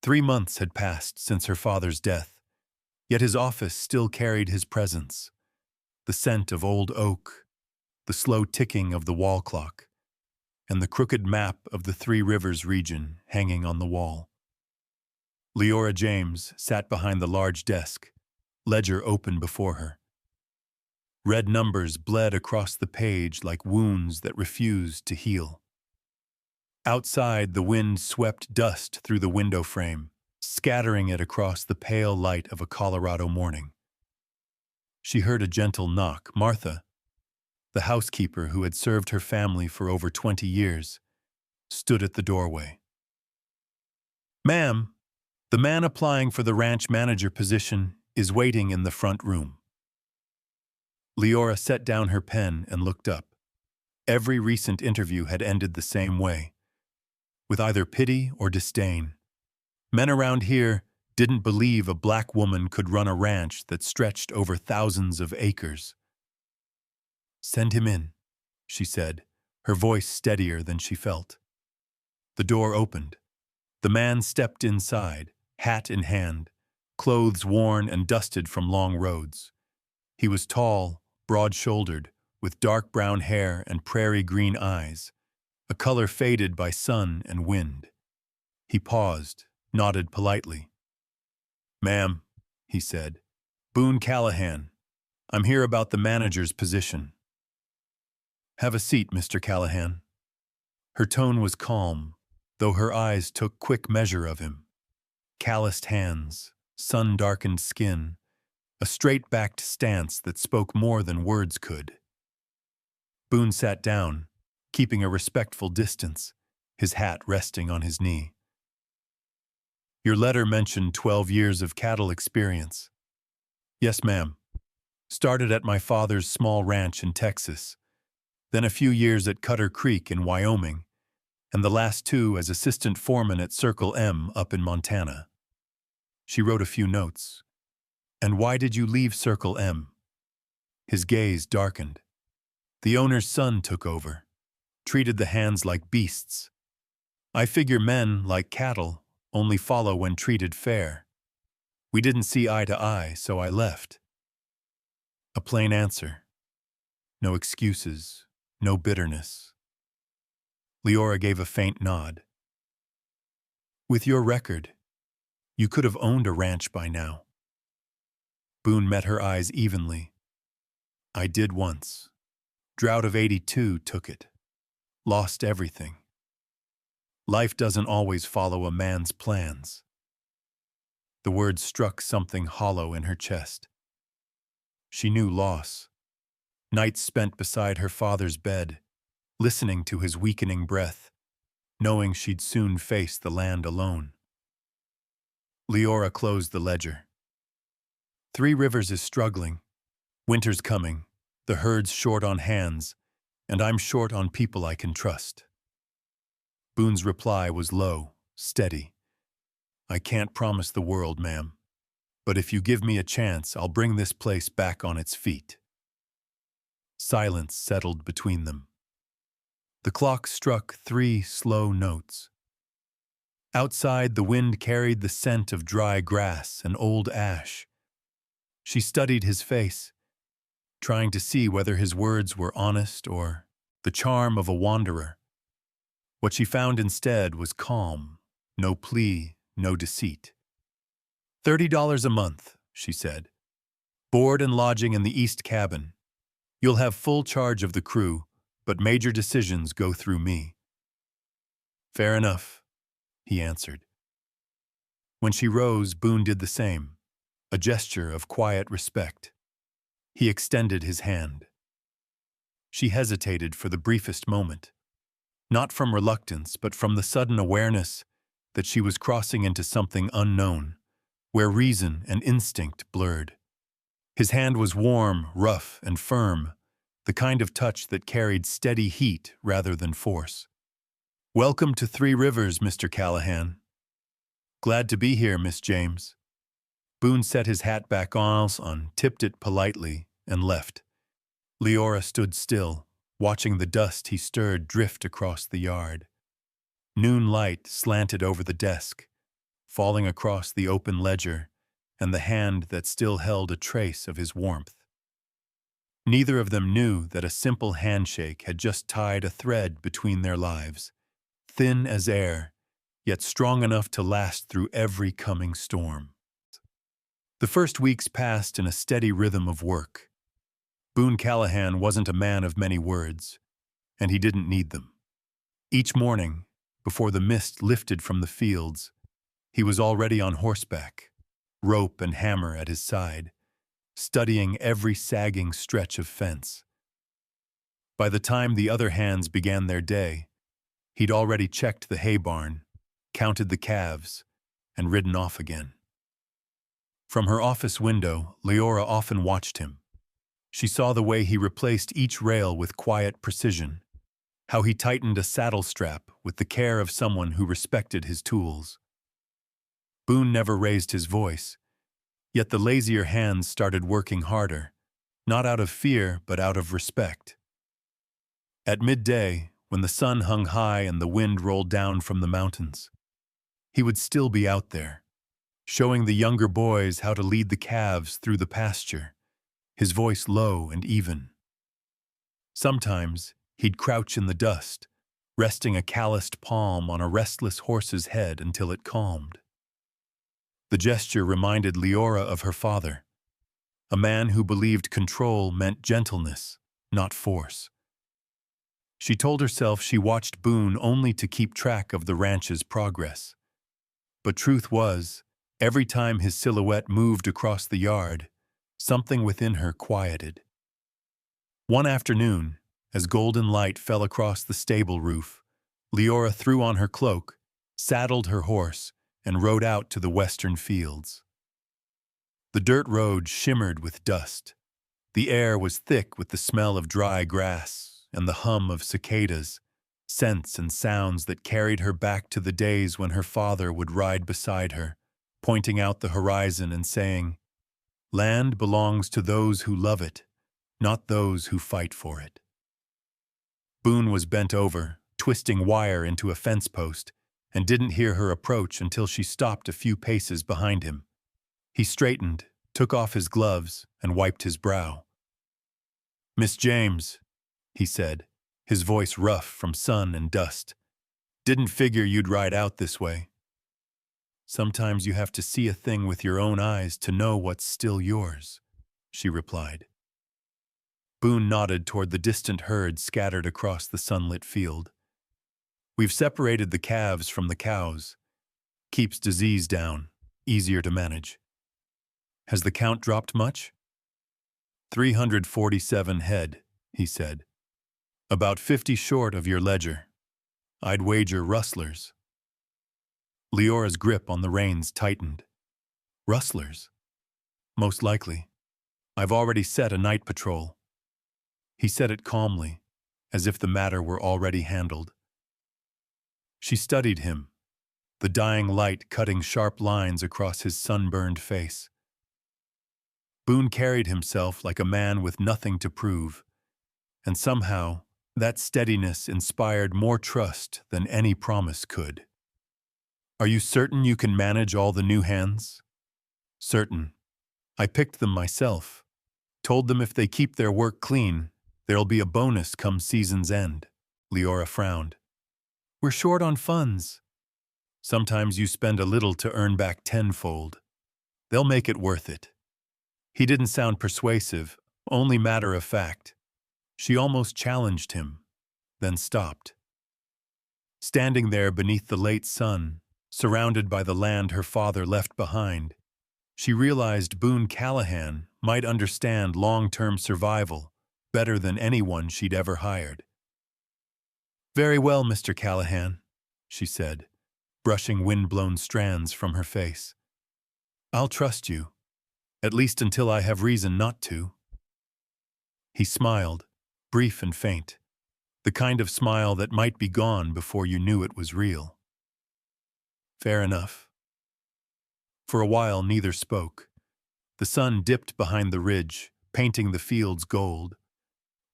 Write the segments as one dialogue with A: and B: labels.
A: 3 months had passed since her father's death, yet his office still carried his presence. The scent of old oak, the slow ticking of the wall clock, and the crooked map of the Three Rivers region hanging on the wall. Liora James sat behind the large desk, ledger open before her. Red numbers bled across the page like wounds that refused to heal. Outside, the wind swept dust through the window frame, scattering it across the pale light of a Colorado morning. She heard a gentle knock. Martha, the housekeeper who had served her family for over 20 years, stood at the doorway. "Ma'am, the man applying for the ranch manager position is waiting in the front room." Liora set down her pen and looked up. Every recent interview had ended the same way, with either pity or disdain. Men around here didn't believe a black woman could run a ranch that stretched over thousands of acres. "Send him in," she said, her voice steadier than she felt. The door opened. The man stepped inside, hat in hand, clothes worn and dusted from long roads. He was tall, broad-shouldered, with dark brown hair and prairie-green eyes, a color faded by sun and wind. He paused, nodded politely. "Ma'am," he said, "Boone Callahan. I'm here about the manager's position." "Have a seat, Mr. Callahan." Her tone was calm, though her eyes took quick measure of him. Calloused hands, sun-darkened skin, a straight-backed stance that spoke more than words could. Boone sat down, keeping a respectful distance, his hat resting on his knee. "Your letter mentioned 12 years of cattle experience." "Yes, ma'am. Started at my father's small ranch in Texas, then a few years at Cutter Creek in Wyoming, and the last 2 as assistant foreman at Circle M up in Montana." She wrote a few notes. "And why did you leave Circle M?" His gaze darkened. "The owner's son took over, treated the hands like beasts. I figure men, like cattle, only follow when treated fair. We didn't see eye to eye, so I left." A plain answer. No excuses, no bitterness. Liora gave a faint nod. "With your record, you could have owned a ranch by now." Boone met her eyes evenly. "I did once. Drought of '82 took it. Lost everything. Life doesn't always follow a man's plans." The words struck something hollow in her chest. She knew loss. Nights spent beside her father's bed, listening to his weakening breath, knowing she'd soon face the land alone. Liora closed the ledger. "Three Rivers is struggling. Winter's coming, the herd's short on hands, and I'm short on people I can trust." Boone's reply was low, steady. "I can't promise the world, ma'am, but if you give me a chance, I'll bring this place back on its feet." Silence settled between them. The clock struck 3 slow notes. Outside, the wind carried the scent of dry grass and old ash. She studied his face, trying to see whether his words were honest or the charm of a wanderer. What she found instead was calm, no plea, no deceit. $30 a month, she said. "Board and lodging in the east cabin. You'll have full charge of the crew, but major decisions go through me." "Fair enough," he answered. When she rose, Boone did the same, a gesture of quiet respect. He extended his hand. She hesitated for the briefest moment, not from reluctance, but from the sudden awareness that she was crossing into something unknown, where reason and instinct blurred. His hand was warm, rough, and firm, the kind of touch that carried steady heat rather than force. "Welcome to Three Rivers, Mr. Callahan." "Glad to be here, Miss James." Boone set his hat back on, tipped it politely, and left. Liora stood still, watching the dust he stirred drift across the yard. Noon light slanted over the desk, falling across the open ledger and the hand that still held a trace of his warmth. Neither of them knew that a simple handshake had just tied a thread between their lives, thin as air, yet strong enough to last through every coming storm. The first weeks passed in a steady rhythm of work. Boone Callahan wasn't a man of many words, and he didn't need them. Each morning, before the mist lifted from the fields, he was already on horseback, rope and hammer at his side, studying every sagging stretch of fence. By the time the other hands began their day, he'd already checked the hay barn, counted the calves, and ridden off again. From her office window, Liora often watched him. She saw the way he replaced each rail with quiet precision, how he tightened a saddle strap with the care of someone who respected his tools. Boone never raised his voice, yet the lazier hands started working harder, not out of fear but out of respect. At midday, when the sun hung high and the wind rolled down from the mountains, he would still be out there, showing the younger boys how to lead the calves through the pasture, his voice low and even. Sometimes he'd crouch in the dust, resting a calloused palm on a restless horse's head until it calmed. The gesture reminded Liora of her father, a man who believed control meant gentleness, not force. She told herself she watched Boone only to keep track of the ranch's progress. But truth was, every time his silhouette moved across the yard, something within her quieted. One afternoon, as golden light fell across the stable roof, Liora threw on her cloak, saddled her horse, and rode out to the western fields. The dirt road shimmered with dust. The air was thick with the smell of dry grass and the hum of cicadas, scents and sounds that carried her back to the days when her father would ride beside her, pointing out the horizon and saying, "Land belongs to those who love it, not those who fight for it." Boone was bent over, twisting wire into a fence post, and didn't hear her approach until she stopped a few paces behind him. He straightened, took off his gloves, and wiped his brow. "Miss James," he said, his voice rough from sun and dust, "didn't figure you'd ride out this way." "Sometimes you have to see a thing with your own eyes to know what's still yours," she replied. Boone nodded toward the distant herd scattered across the sunlit field. "We've separated the calves from the cows. Keeps disease down, easier to manage." "Has the count dropped much?" 347 head, he said. "About 50 short of your ledger. I'd wager rustlers." Leora's grip on the reins tightened. "Rustlers?" "Most likely. I've already set a night patrol." He said it calmly, as if the matter were already handled. She studied him, the dying light cutting sharp lines across his sunburned face. Boone carried himself like a man with nothing to prove, and somehow that steadiness inspired more trust than any promise could. "Are you certain you can manage all the new hands?" "Certain. I picked them myself. Told them if they keep their work clean, there'll be a bonus come season's end." Liora frowned. "We're short on funds." "Sometimes you spend a little to earn back tenfold. They'll make it worth it." He didn't sound persuasive, only matter of fact. She almost challenged him, then stopped. Standing there beneath the late sun, surrounded by the land her father left behind, she realized Boone Callahan might understand long-term survival better than anyone she'd ever hired. "Very well, Mr. Callahan," she said, brushing wind-blown strands from her face. "I'll trust you, at least until I have reason not to." He smiled, brief and faint, the kind of smile that might be gone before you knew it was real. "Fair enough." For a while neither spoke. The sun dipped behind the ridge, painting the fields gold.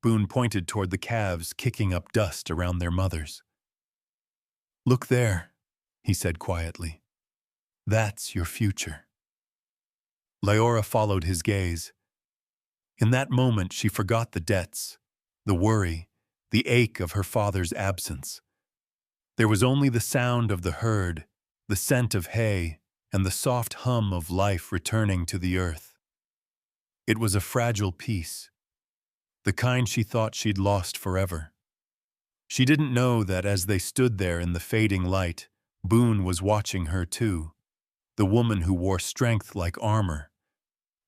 A: Boone pointed toward the calves kicking up dust around their mothers. "Look there," he said quietly. That's your future. Liora followed his gaze. In that moment, she forgot the debts, the worry, the ache of her father's absence. There was only the sound of the herd, the scent of hay, and the soft hum of life returning to the earth. It was a fragile peace, the kind she thought she'd lost forever. She didn't know that as they stood there in the fading light, Boone was watching her too, the woman who wore strength like armor,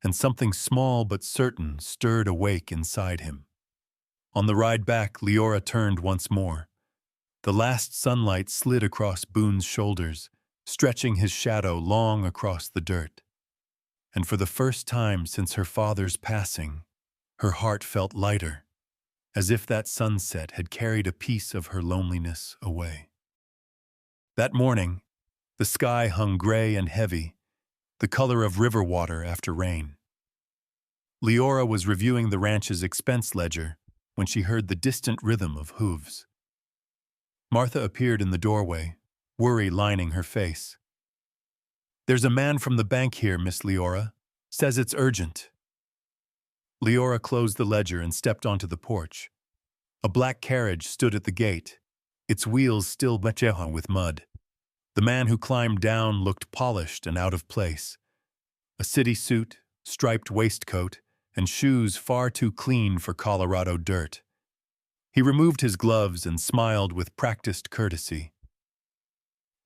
A: and something small but certain stirred awake inside him. On the ride back, Liora turned once more. The last sunlight slid across Boone's shoulders, stretching his shadow long across the dirt. And for the first time since her father's passing, her heart felt lighter, as if that sunset had carried a piece of her loneliness away. That morning, the sky hung gray and heavy, the color of river water after rain. Liora was reviewing the ranch's expense ledger when she heard the distant rhythm of hooves. Martha appeared in the doorway, worry lining her face. "There's a man from the bank here, Miss Liora. Says it's urgent." Liora closed the ledger and stepped onto the porch. A black carriage stood at the gate, its wheels still becheha with mud. The man who climbed down looked polished and out of place. A city suit, striped waistcoat, and shoes far too clean for Colorado dirt. He removed his gloves and smiled with practiced courtesy.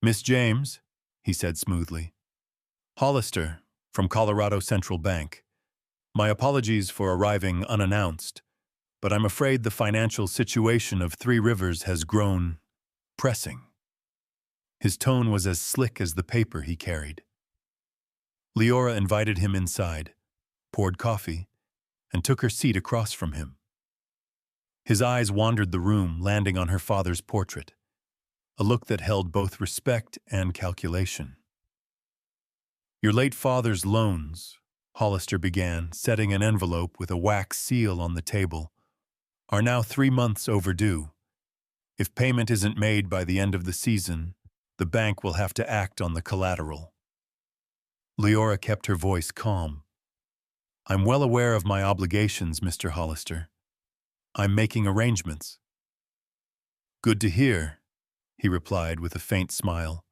A: "Miss James," he said smoothly. "Hollister, from Colorado Central Bank. My apologies for arriving unannounced, but I'm afraid the financial situation of Three Rivers has grown pressing." His tone was as slick as the paper he carried. Liora invited him inside, poured coffee, and took her seat across from him. His eyes wandered the room, landing on her father's portrait, a look that held both respect and calculation. "Your late father's loans," Hollister began, setting an envelope with a wax seal on the table, "are now 3 months overdue. If payment isn't made by the end of the season, the bank will have to act on the collateral." Liora kept her voice calm. "I'm well aware of my obligations, Mr. Hollister. I'm making arrangements." "Good to hear," he replied with a faint smile.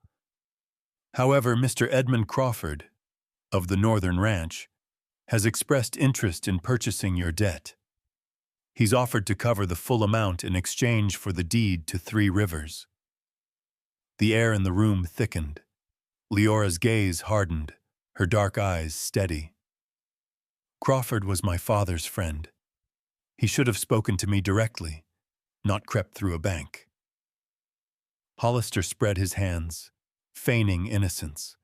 A: "However, Mr. Edmund Crawford, of the Northern Ranch, has expressed interest in purchasing your debt. He's offered to cover the full amount in exchange for the deed to Three Rivers." The air in the room thickened. Leora's gaze hardened, her dark eyes steady. "Crawford was my father's friend. He should have spoken to me directly, not crept through a bank." Hollister spread his hands, feigning innocence.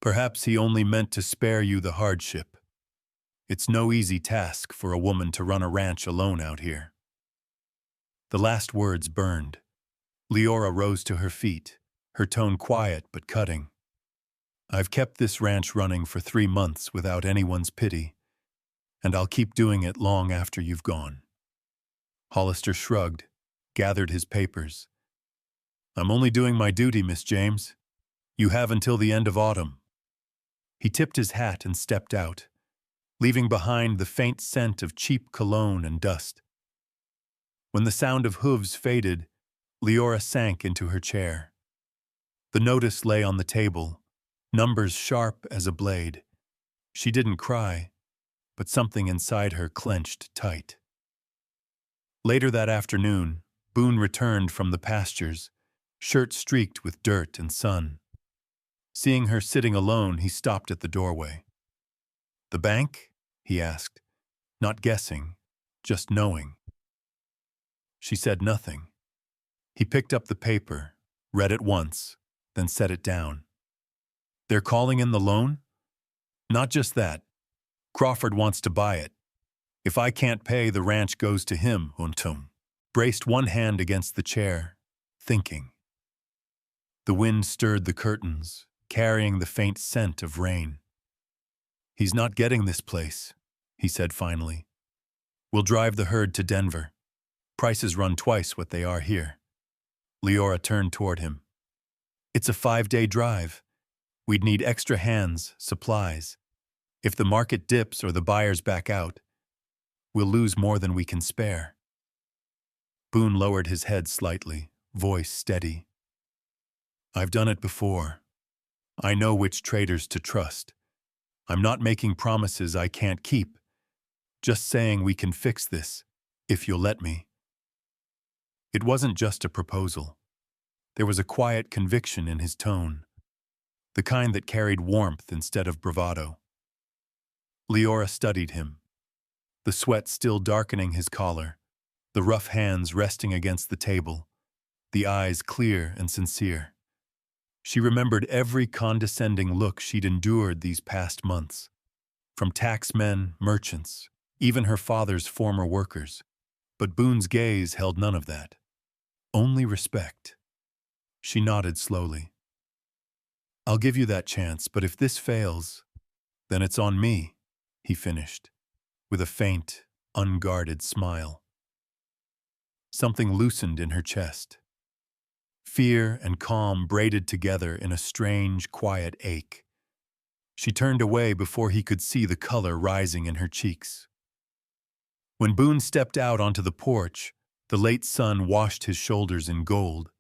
A: "Perhaps he only meant to spare you the hardship. It's no easy task for a woman to run a ranch alone out here." The last words burned. Liora rose to her feet, her tone quiet but cutting. "I've kept this ranch running for 3 months without anyone's pity, and I'll keep doing it long after you've gone." Hollister shrugged, gathered his papers. "I'm only doing my duty, Miss James. You have until the end of autumn." He tipped his hat and stepped out, leaving behind the faint scent of cheap cologne and dust. When the sound of hooves faded, Liora sank into her chair. The notice lay on the table, numbers sharp as a blade. She didn't cry, but something inside her clenched tight. Later that afternoon, Boone returned from the pastures, shirt streaked with dirt and sun. Seeing her sitting alone, he stopped at the doorway. "The bank?" he asked, not guessing, just knowing. She said nothing. He picked up the paper, read it once, then set it down. "They're calling in the loan?" "Not just that. Crawford wants to buy it. If I can't pay, the ranch goes to him," Untum braced one hand against the chair, thinking. The wind stirred the curtains, carrying the faint scent of rain. "He's not getting this place," he said finally. "We'll drive the herd to Denver. Prices run twice what they are here." Liora turned toward him. "It's a 5-day drive. We'd need extra hands, supplies. If the market dips or the buyers back out, we'll lose more than we can spare. Boone lowered his head slightly, voice steady. I've done it before. I know which traders to trust. I'm not making promises I can't keep. Just saying we can fix this, if you'll let me. It wasn't just a proposal. There was a quiet conviction in his tone, the kind that carried warmth instead of bravado. Liora studied him, the sweat still darkening his collar, the rough hands resting against the table, the eyes clear and sincere. She remembered every condescending look she'd endured these past months, from taxmen, merchants, even her father's former workers. But Boone's gaze held none of that. Only respect. She nodded slowly. I'll give you that chance, but if this fails, then it's on me, he finished, with a faint, unguarded smile. Something loosened in her chest. Fear and calm braided together in a strange, quiet ache. She turned away before he could see the color rising in her cheeks. When Boone stepped out onto the porch, the late sun washed his shoulders in gold.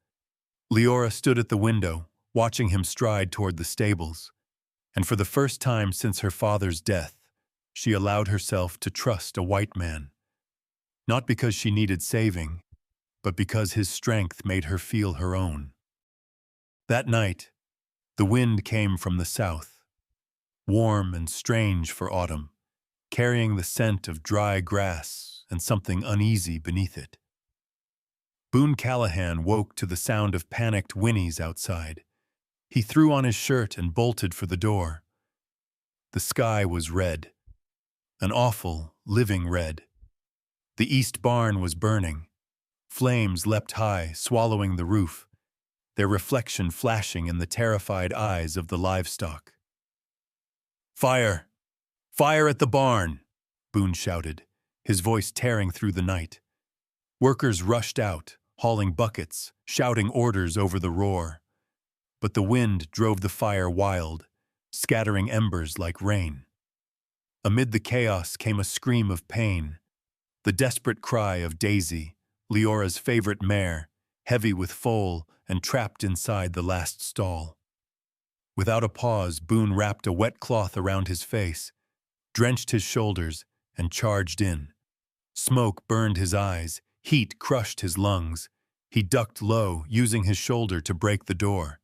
A: Liora stood at the window, watching him stride toward the stables, and for the first time since her father's death, she allowed herself to trust a white man. Not because she needed saving, but because his strength made her feel her own. That night, the wind came from the south, warm and strange for autumn, carrying the scent of dry grass and something uneasy beneath it. Boone Callahan woke to the sound of panicked whinnies outside. He threw on his shirt and bolted for the door. The sky was red, an awful, living red. The east barn was burning. Flames leapt high, swallowing the roof, their reflection flashing in the terrified eyes of the livestock. Fire! Fire at the barn! Boone shouted, his voice tearing through the night. Workers rushed out, hauling buckets, shouting orders over the roar. But the wind drove the fire wild, scattering embers like rain. Amid the chaos came a scream of pain, the desperate cry of Daisy, Leora's favorite mare, heavy with foal and trapped inside the last stall. Without a pause, Boone wrapped a wet cloth around his face, drenched his shoulders, and charged in. Smoke burned his eyes, heat crushed his lungs. He ducked low, using his shoulder to break the door.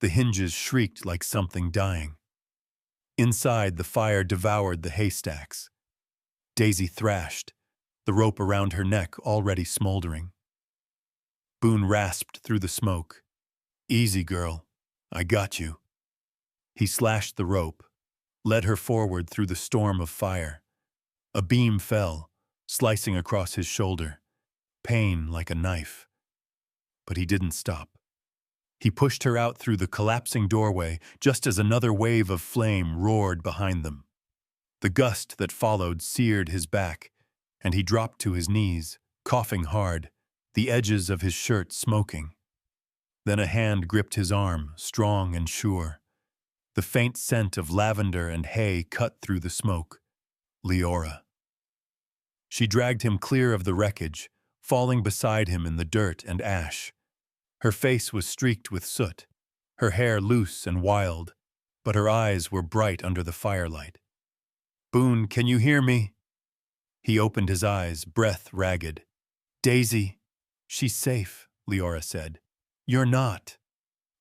A: The hinges shrieked like something dying. Inside, the fire devoured the haystacks. Daisy thrashed, the rope around her neck already smoldering. Boone rasped through the smoke. Easy, girl. I got you. He slashed the rope, led her forward through the storm of fire. A beam fell, slicing across his shoulder, pain like a knife. But he didn't stop. He pushed her out through the collapsing doorway just as another wave of flame roared behind them. The gust that followed seared his back, and he dropped to his knees, coughing hard, the edges of his shirt smoking. Then a hand gripped his arm, strong and sure. The faint scent of lavender and hay cut through the smoke. Liora. She dragged him clear of the wreckage, falling beside him in the dirt and ash. Her face was streaked with soot, her hair loose and wild, but her eyes were bright under the firelight. Boone, can you hear me? He opened his eyes, breath ragged. Daisy. She's safe, Liora said. You're not.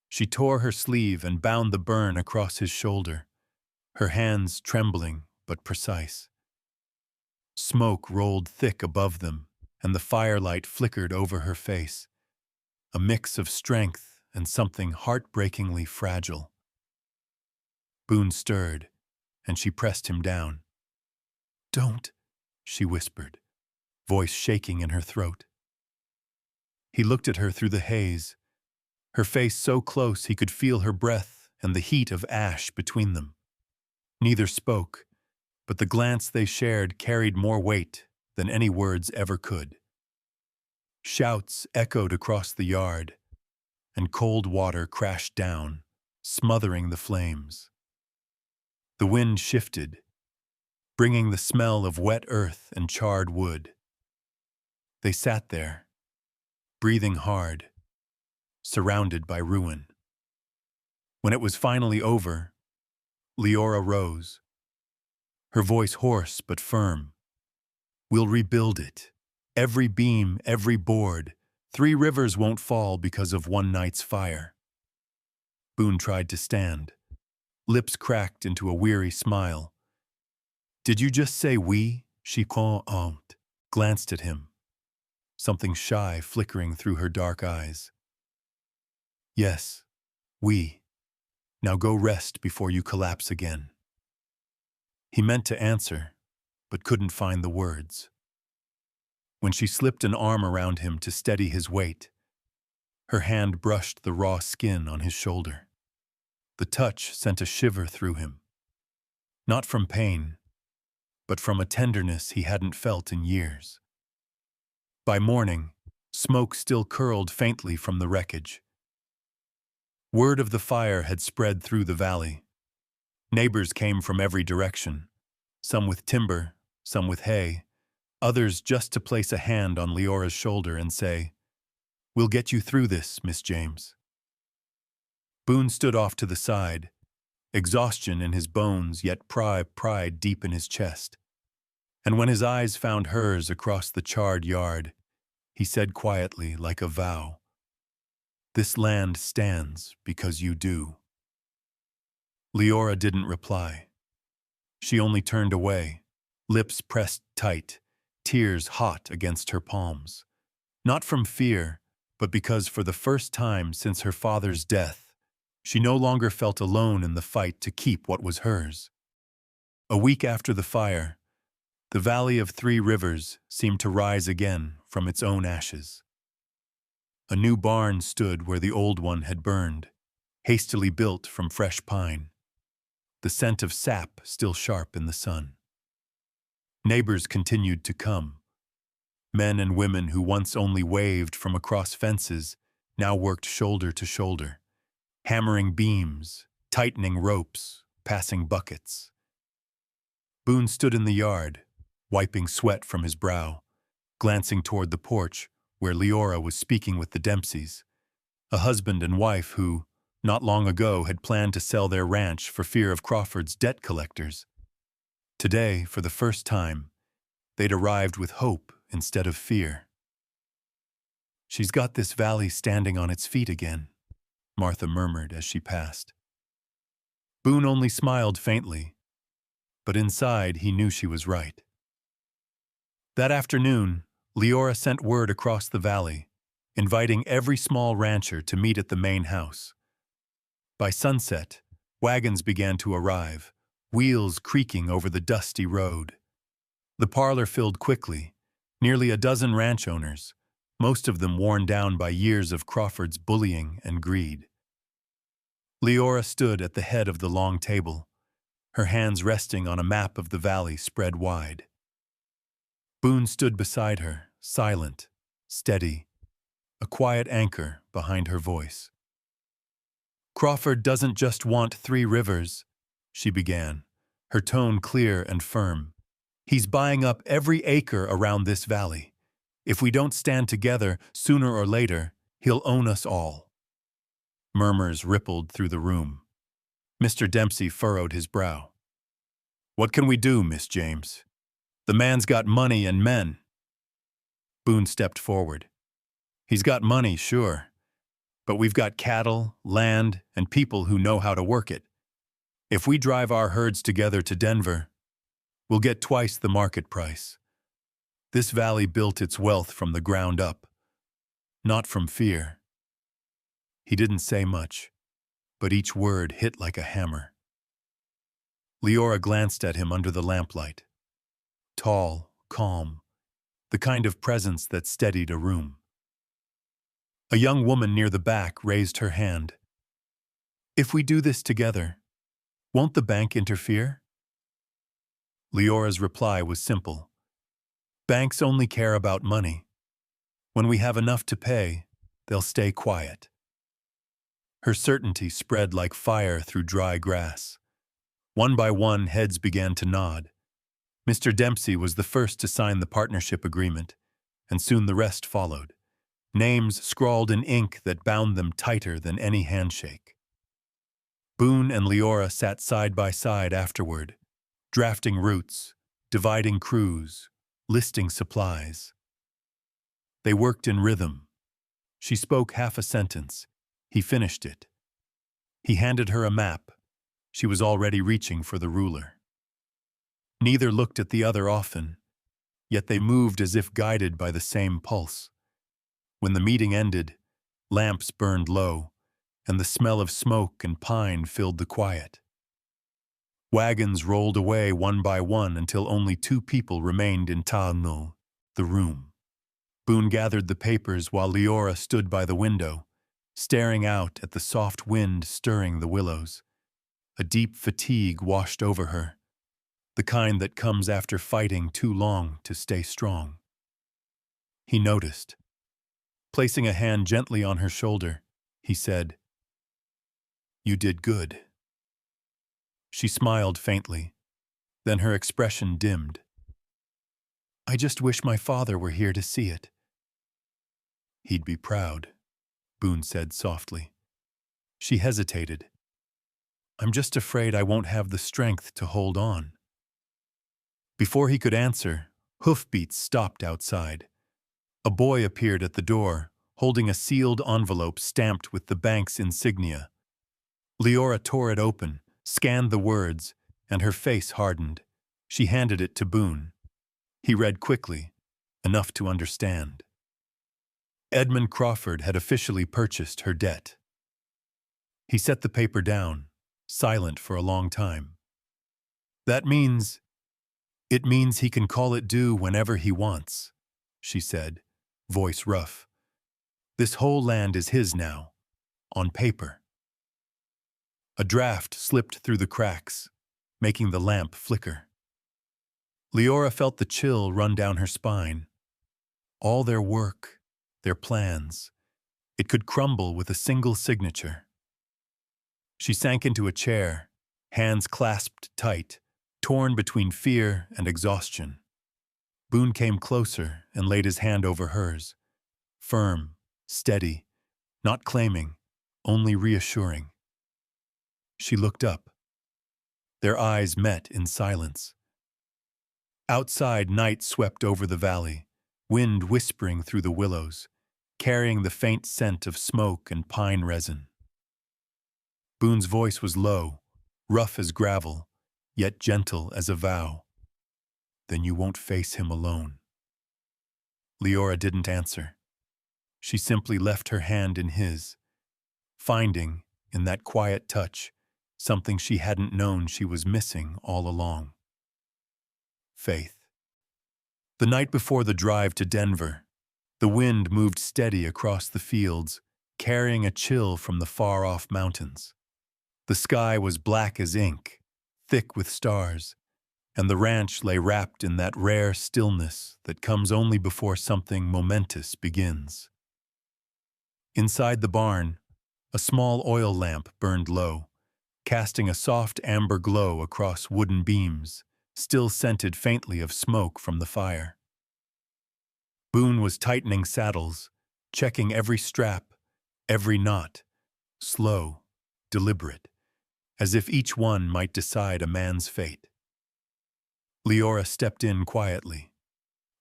A: She tore her sleeve and bound the burn across his shoulder, her hands trembling but precise. Smoke rolled thick above them, and the firelight flickered over her face, a mix of strength and something heartbreakingly fragile. Boone stirred, and she pressed him down. Don't, she whispered, voice shaking in her throat. He looked at her through the haze, her face so close he could feel her breath and the heat of ash between them. Neither spoke, but the glance they shared carried more weight than any words ever could. Shouts echoed across the yard, and cold water crashed down, smothering the flames. The wind shifted, bringing the smell of wet earth and charred wood. They sat there, breathing hard, surrounded by ruin. When it was finally over, Liora rose, her voice hoarse but firm. "We'll rebuild it. Every beam, every board. 3 rivers won't fall because of one night's fire." Boone tried to stand, lips cracked into a weary smile. "Did you just say we?" She glanced at him, something shy flickering through her dark eyes. "Yes, we. Now go rest before you collapse again." He meant to answer, but couldn't find the words. When she slipped an arm around him to steady his weight, her hand brushed the raw skin on his shoulder. The touch sent a shiver through him, not from pain, but from a tenderness he hadn't felt in years. By morning, smoke still curled faintly from the wreckage. Word of the fire had spread through the valley. Neighbors came from every direction, some with timber, some with hay, others just to place a hand on Leora's shoulder and say, "We'll get you through this, Miss James." Boone stood off to the side, exhaustion in his bones yet pride deep in his chest. And when his eyes found hers across the charred yard, he said quietly, like a vow, "This land stands because you do." Liora didn't reply. She only turned away, lips pressed tight, tears hot against her palms. Not from fear, but because for the first time since her father's death, she no longer felt alone in the fight to keep what was hers. A week after the fire, the Valley of 3 Rivers seemed to rise again from its own ashes. A new barn stood where the old one had burned, hastily built from fresh pine, the scent of sap still sharp in the sun. Neighbors continued to come. Men and women who once only waved from across fences now worked shoulder to shoulder, hammering beams, tightening ropes, passing buckets. Boone stood in the yard, wiping sweat from his brow, glancing toward the porch where Liora was speaking with the Dempseys, a husband and wife who, not long ago, had planned to sell their ranch for fear of Crawford's debt collectors. Today, for the first time, they'd arrived with hope instead of fear. "She's got this valley standing on its feet again," Martha murmured as she passed. Boone only smiled faintly, but inside he knew she was right. That afternoon, Liora sent word across the valley, inviting every small rancher to meet at the main house. By sunset, wagons began to arrive, wheels creaking over the dusty road. The parlor filled quickly, nearly a dozen ranch owners, most of them worn down by years of Crawford's bullying and greed. Liora stood at the head of the long table, her hands resting on a map of the valley spread wide. Boone stood beside her, silent, steady, a quiet anchor behind her voice. "Crawford doesn't just want 3 rivers," she began, her tone clear and firm. "He's buying up every acre around this valley. If we don't stand together, sooner or later, he'll own us all." Murmurs rippled through the room. Mr. Dempsey furrowed his brow. "What can we do, Miss James? The man's got money and men." Boone stepped forward. "He's got money, sure, but we've got cattle, land, and people who know how to work it. If we drive our herds together to Denver, we'll get twice the market price. This valley built its wealth from the ground up, not from fear." He didn't say much, but each word hit like a hammer. Liora glanced at him under the lamplight. Tall, calm, the kind of presence that steadied a room. A young woman near the back raised her hand. "If we do this together, won't the bank interfere?" Leora's reply was simple. "Banks only care about money. When we have enough to pay, they'll stay quiet." Her certainty spread like fire through dry grass. One by one, heads began to nod. Mr. Dempsey was the first to sign the partnership agreement, and soon the rest followed, names scrawled in ink that bound them tighter than any handshake. Boone and Liora sat side by side afterward, drafting routes, dividing crews, listing supplies. They worked in rhythm. She spoke half a sentence. He finished it. He handed her a map. She was already reaching for the ruler. Neither looked at the other often, yet they moved as if guided by the same pulse. When the meeting ended, lamps burned low, and the smell of smoke and pine filled the quiet. Wagons rolled away one by one until only 2 people remained in Ta'nul, the room. Boone gathered the papers while Liora stood by the window, staring out at the soft wind stirring the willows. A deep fatigue washed over her, the kind that comes after fighting too long to stay strong. He noticed. Placing a hand gently on her shoulder, he said, "You did good." She smiled faintly, then her expression dimmed. "I just wish my father were here to see it." "He'd be proud," Boone said softly. She hesitated. "I'm just afraid I won't have the strength to hold on." Before he could answer, hoofbeats stopped outside. A boy appeared at the door, holding a sealed envelope stamped with the bank's insignia. Liora tore it open, scanned the words, and her face hardened. She handed it to Boone. He read quickly, enough to understand. Edmund Crawford had officially purchased her debt. He set the paper down, silent for a long time. "It means he can call it due whenever he wants," she said, voice rough. "This whole land is his now, on paper." A draft slipped through the cracks, making the lamp flicker. Liora felt the chill run down her spine. All their work, their plans, it could crumble with a single signature. She sank into a chair, hands clasped tight, torn between fear and exhaustion. Boone came closer and laid his hand over hers, firm, steady, not claiming, only reassuring. She looked up. Their eyes met in silence. Outside, night swept over the valley, wind whispering through the willows, carrying the faint scent of smoke and pine resin. Boone's voice was low, rough as gravel, yet gentle as a vow. "Then you won't face him alone." Liora didn't answer. She simply left her hand in his, finding, in that quiet touch, something she hadn't known she was missing all along. Faith. The night before the drive to Denver, the wind moved steady across the fields, carrying a chill from the far-off mountains. The sky was black as ink, thick with stars, and the ranch lay wrapped in that rare stillness that comes only before something momentous begins. Inside the barn, a small oil lamp burned low, casting a soft amber glow across wooden beams, still scented faintly of smoke from the fire. Boone was tightening saddles, checking every strap, every knot, slow, deliberate, as if each one might decide a man's fate. Liora stepped in quietly.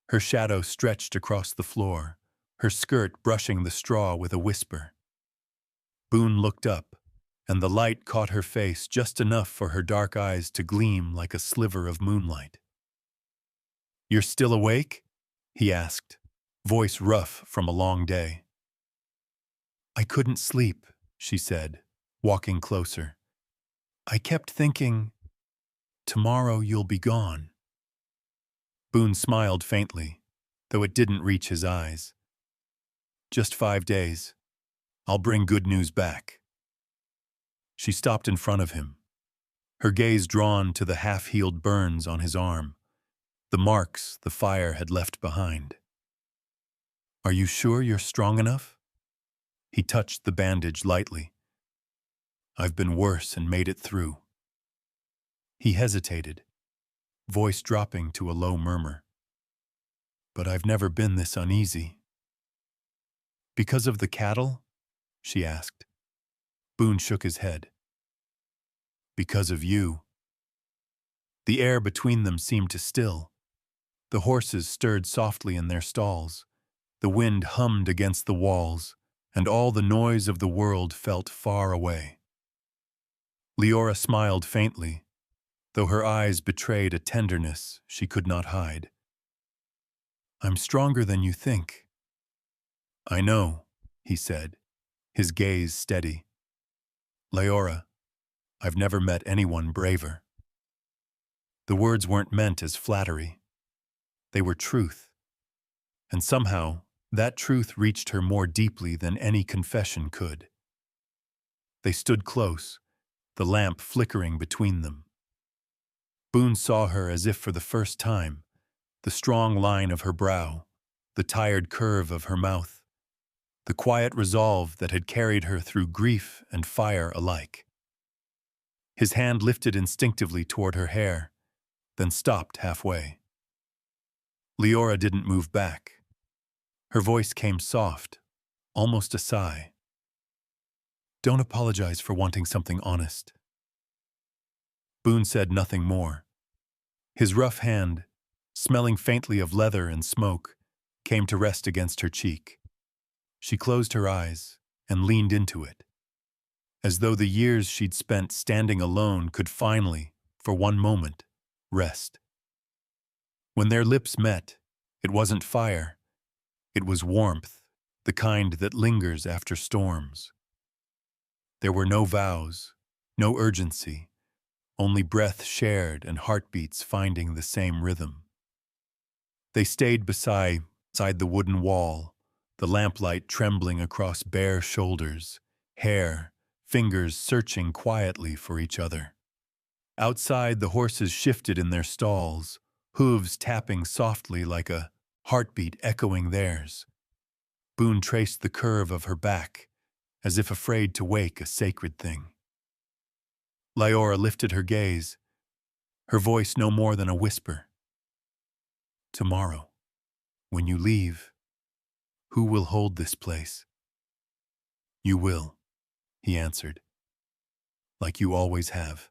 A: Her shadow stretched across the floor, her skirt brushing the straw with a whisper. Boone looked up, and the light caught her face just enough for her dark eyes to gleam like a sliver of moonlight. "You're still awake?" he asked, voice rough from a long day. "I couldn't sleep," she said, walking closer. "I kept thinking, tomorrow you'll be gone." Boone smiled faintly, though it didn't reach his eyes. "Just 5 days. I'll bring good news back." She stopped in front of him, her gaze drawn to the half-healed burns on his arm, the marks the fire had left behind. "Are you sure you're strong enough?" He touched the bandage lightly, I've been worse and made it through." He hesitated, voice dropping to a low murmur. "But I've never been this uneasy." "Because of the cattle?" she asked. Boone shook his head. "Because of you." The air between them seemed to still. The horses stirred softly in their stalls. The wind hummed against the walls, and all the noise of the world felt far away. Liora smiled faintly, though her eyes betrayed a tenderness she could not hide. "I'm stronger than you think." "I know," he said, his gaze steady. "Liora, I've never met anyone braver." The words weren't meant as flattery. They were truth. And somehow, that truth reached her more deeply than any confession could. They stood close, the lamp flickering between them. Boone saw her as if for the first time, the strong line of her brow, the tired curve of her mouth, the quiet resolve that had carried her through grief and fire alike. His hand lifted instinctively toward her hair, then stopped halfway. Liora didn't move back. Her voice came soft, almost a sigh. "Don't apologize for wanting something honest." Boone said nothing more. His rough hand, smelling faintly of leather and smoke, came to rest against her cheek. She closed her eyes and leaned into it, as though the years she'd spent standing alone could finally, for one moment, rest. When their lips met, it wasn't fire. It was warmth, the kind that lingers after storms. There were no vows, no urgency, only breath shared and heartbeats finding the same rhythm. They stayed beside the wooden wall, the lamplight trembling across bare shoulders, hair, fingers searching quietly for each other. Outside, the horses shifted in their stalls, hooves tapping softly like a heartbeat echoing theirs. Boone traced the curve of her back, as if afraid to wake a sacred thing. Liora lifted her gaze, her voice no more than a whisper. "Tomorrow, when you leave, who will hold this place?" "You will," he answered, "like you always have.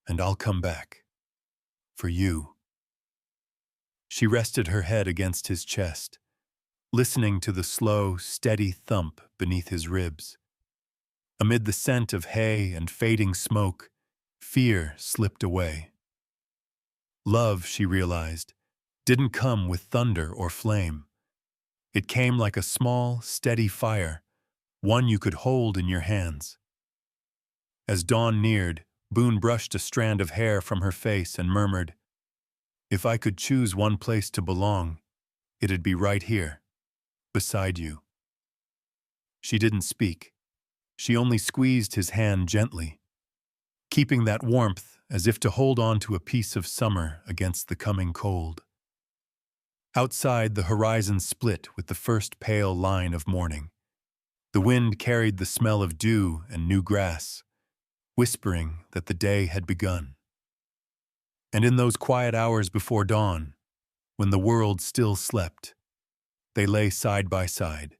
A: And I'll come back. For you." She rested her head against his chest, listening to the slow, steady thump beneath his ribs. Amid the scent of hay and fading smoke, fear slipped away. Love, she realized, didn't come with thunder or flame. It came like a small, steady fire, one you could hold in your hands. As dawn neared, Boone brushed a strand of hair from her face and murmured, "If I could choose one place to belong, it'd be right here, beside you." She didn't speak. She only squeezed his hand gently, keeping that warmth as if to hold on to a piece of summer against the coming cold. Outside, the horizon split with the first pale line of morning. The wind carried the smell of dew and new grass, whispering that the day had begun. And in those quiet hours before dawn, when the world still slept, they lay side by side.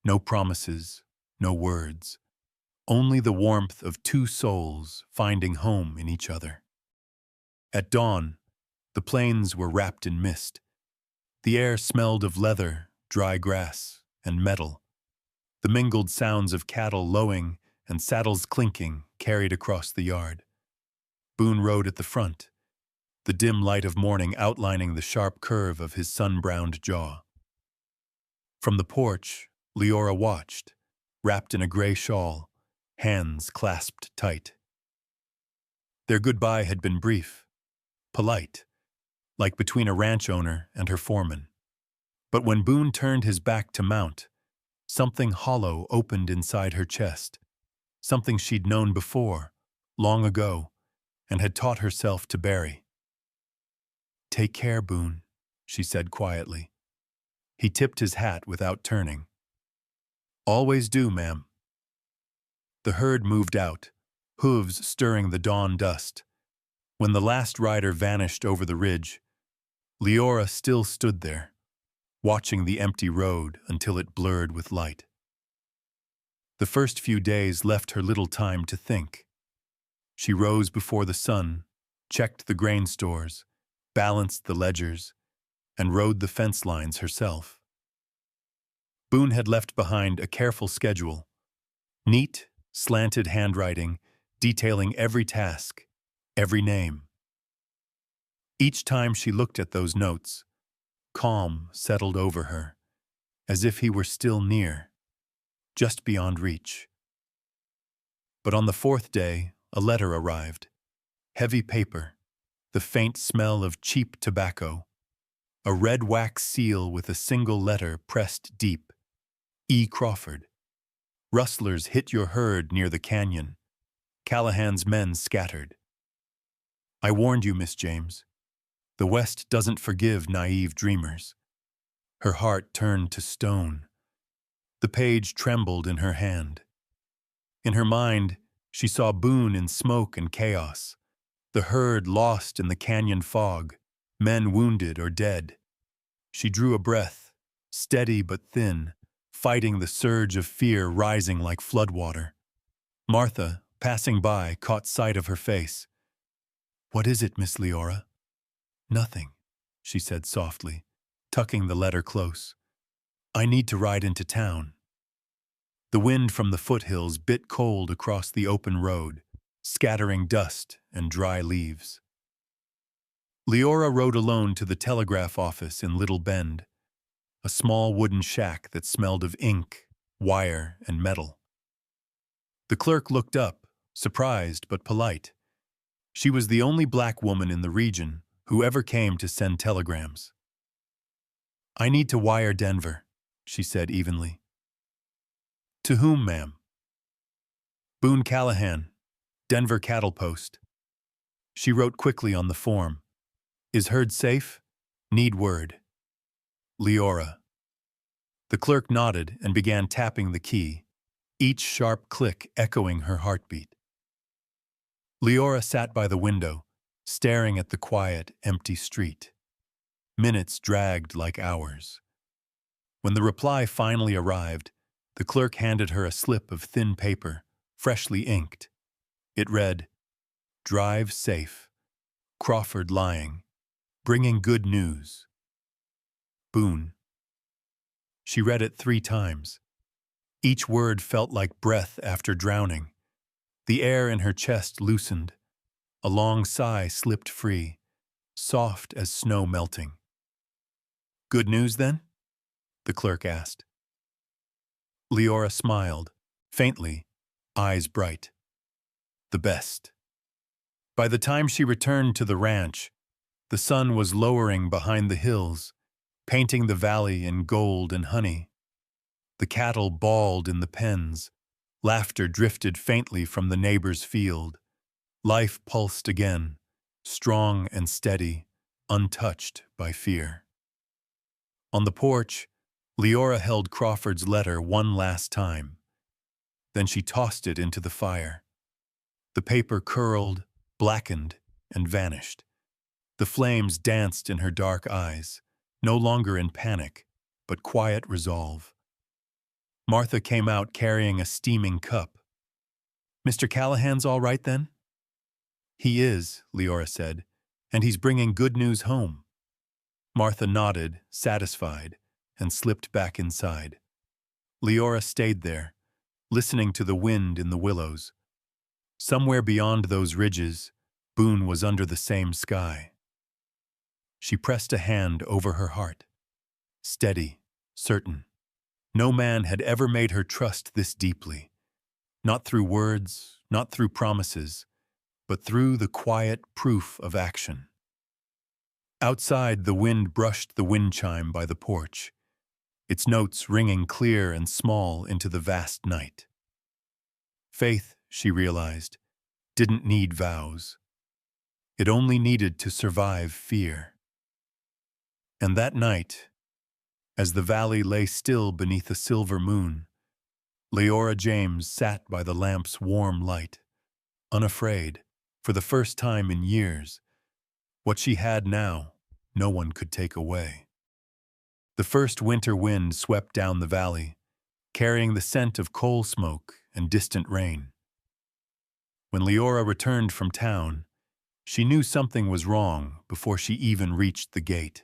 A: No promises, no words, only the warmth of two souls finding home in each other. At dawn, the plains were wrapped in mist. The air smelled of leather, dry grass, and metal. The mingled sounds of cattle lowing and saddles clinking carried across the yard. Boone rode at the front, the dim light of morning outlining the sharp curve of his sun-browned jaw. From the porch, Liora watched, wrapped in a gray shawl, hands clasped tight. Their goodbye had been brief, polite, like between a ranch owner and her foreman. But when Boone turned his back to mount, something hollow opened inside her chest, something she'd known before, long ago, and had taught herself to bury. "Take care, Boone," she said quietly. He tipped his hat without turning. "Always do, ma'am." The herd moved out, hooves stirring the dawn dust. When the last rider vanished over the ridge, Liora still stood there, watching the empty road until it blurred with light. The first few days left her little time to think. She rose before the sun, checked the grain stores, balanced the ledgers, and rode the fence lines herself. Boone had left behind a careful schedule, neat, slanted handwriting detailing every task, every name. Each time she looked at those notes, calm settled over her, as if he were still near, just beyond reach. But on the fourth day, a letter arrived. Heavy paper, the faint smell of cheap tobacco, a red wax seal with a single letter pressed deep. E. Crawford. Rustlers hit your herd near the canyon. Callahan's men scattered. I warned you, Miss James. The West doesn't forgive naive dreamers. Her heart turned to stone. The page trembled in her hand. In her mind, she saw Boone in smoke and chaos, the herd lost in the canyon fog, men wounded or dead. She drew a breath, steady but thin, fighting the surge of fear rising like floodwater. Martha, passing by, caught sight of her face. "What is it, Miss Liora?" "Nothing," she said softly, tucking the letter close. "I need to ride into town." The wind from the foothills bit cold across the open road, scattering dust and dry leaves. Liora rode alone to the telegraph office in Little Bend, a small wooden shack that smelled of ink, wire, and metal. The clerk looked up, surprised but polite. She was the only black woman in the region who ever came to send telegrams. "I need to wire Denver," she said evenly. "To whom, ma'am?" "Boone Callahan, Denver Cattle Post." She wrote quickly on the form. "Is herd safe? Need word. Liora." The clerk nodded and began tapping the key, each sharp click echoing her heartbeat. Liora sat by the window, staring at the quiet, empty street. Minutes dragged like hours. When the reply finally arrived, the clerk handed her a slip of thin paper, freshly inked. It read, "Drive safe. Crawford lying. Bringing good news. Boone." She read it 3 times. Each word felt like breath after drowning. The air in her chest loosened. A long sigh slipped free, soft as snow melting. "Good news, then?" the clerk asked. Liora smiled, faintly, eyes bright. "The best." By the time she returned to the ranch, the sun was lowering behind the hills, painting the valley in gold and honey. The cattle bawled in the pens. Laughter drifted faintly from the neighbor's field. Life pulsed again, strong and steady, untouched by fear. On the porch, Liora held Crawford's letter one last time. Then she tossed it into the fire. The paper curled, blackened, and vanished. The flames danced in her dark eyes, no longer in panic, but quiet resolve. Martha came out carrying a steaming cup. "Mr. Callahan's all right, then?" "He is," Liora said, "and he's bringing good news home." Martha nodded, satisfied, and slipped back inside. Liora stayed there, listening to the wind in the willows. Somewhere beyond those ridges, Boone was under the same sky. She pressed a hand over her heart. Steady, certain. No man had ever made her trust this deeply. Not through words, not through promises, but through the quiet proof of action. Outside, the wind brushed the wind chime by the porch, its notes ringing clear and small into the vast night. Faith, she realized, didn't need vows. It only needed to survive fear. And that night, as the valley lay still beneath a silver moon, Leora James sat by the lamp's warm light, unafraid, for the first time in years. What she had now, no one could take away. The first winter wind swept down the valley, carrying the scent of coal smoke and distant rain. When Leora returned from town, she knew something was wrong before she even reached the gate.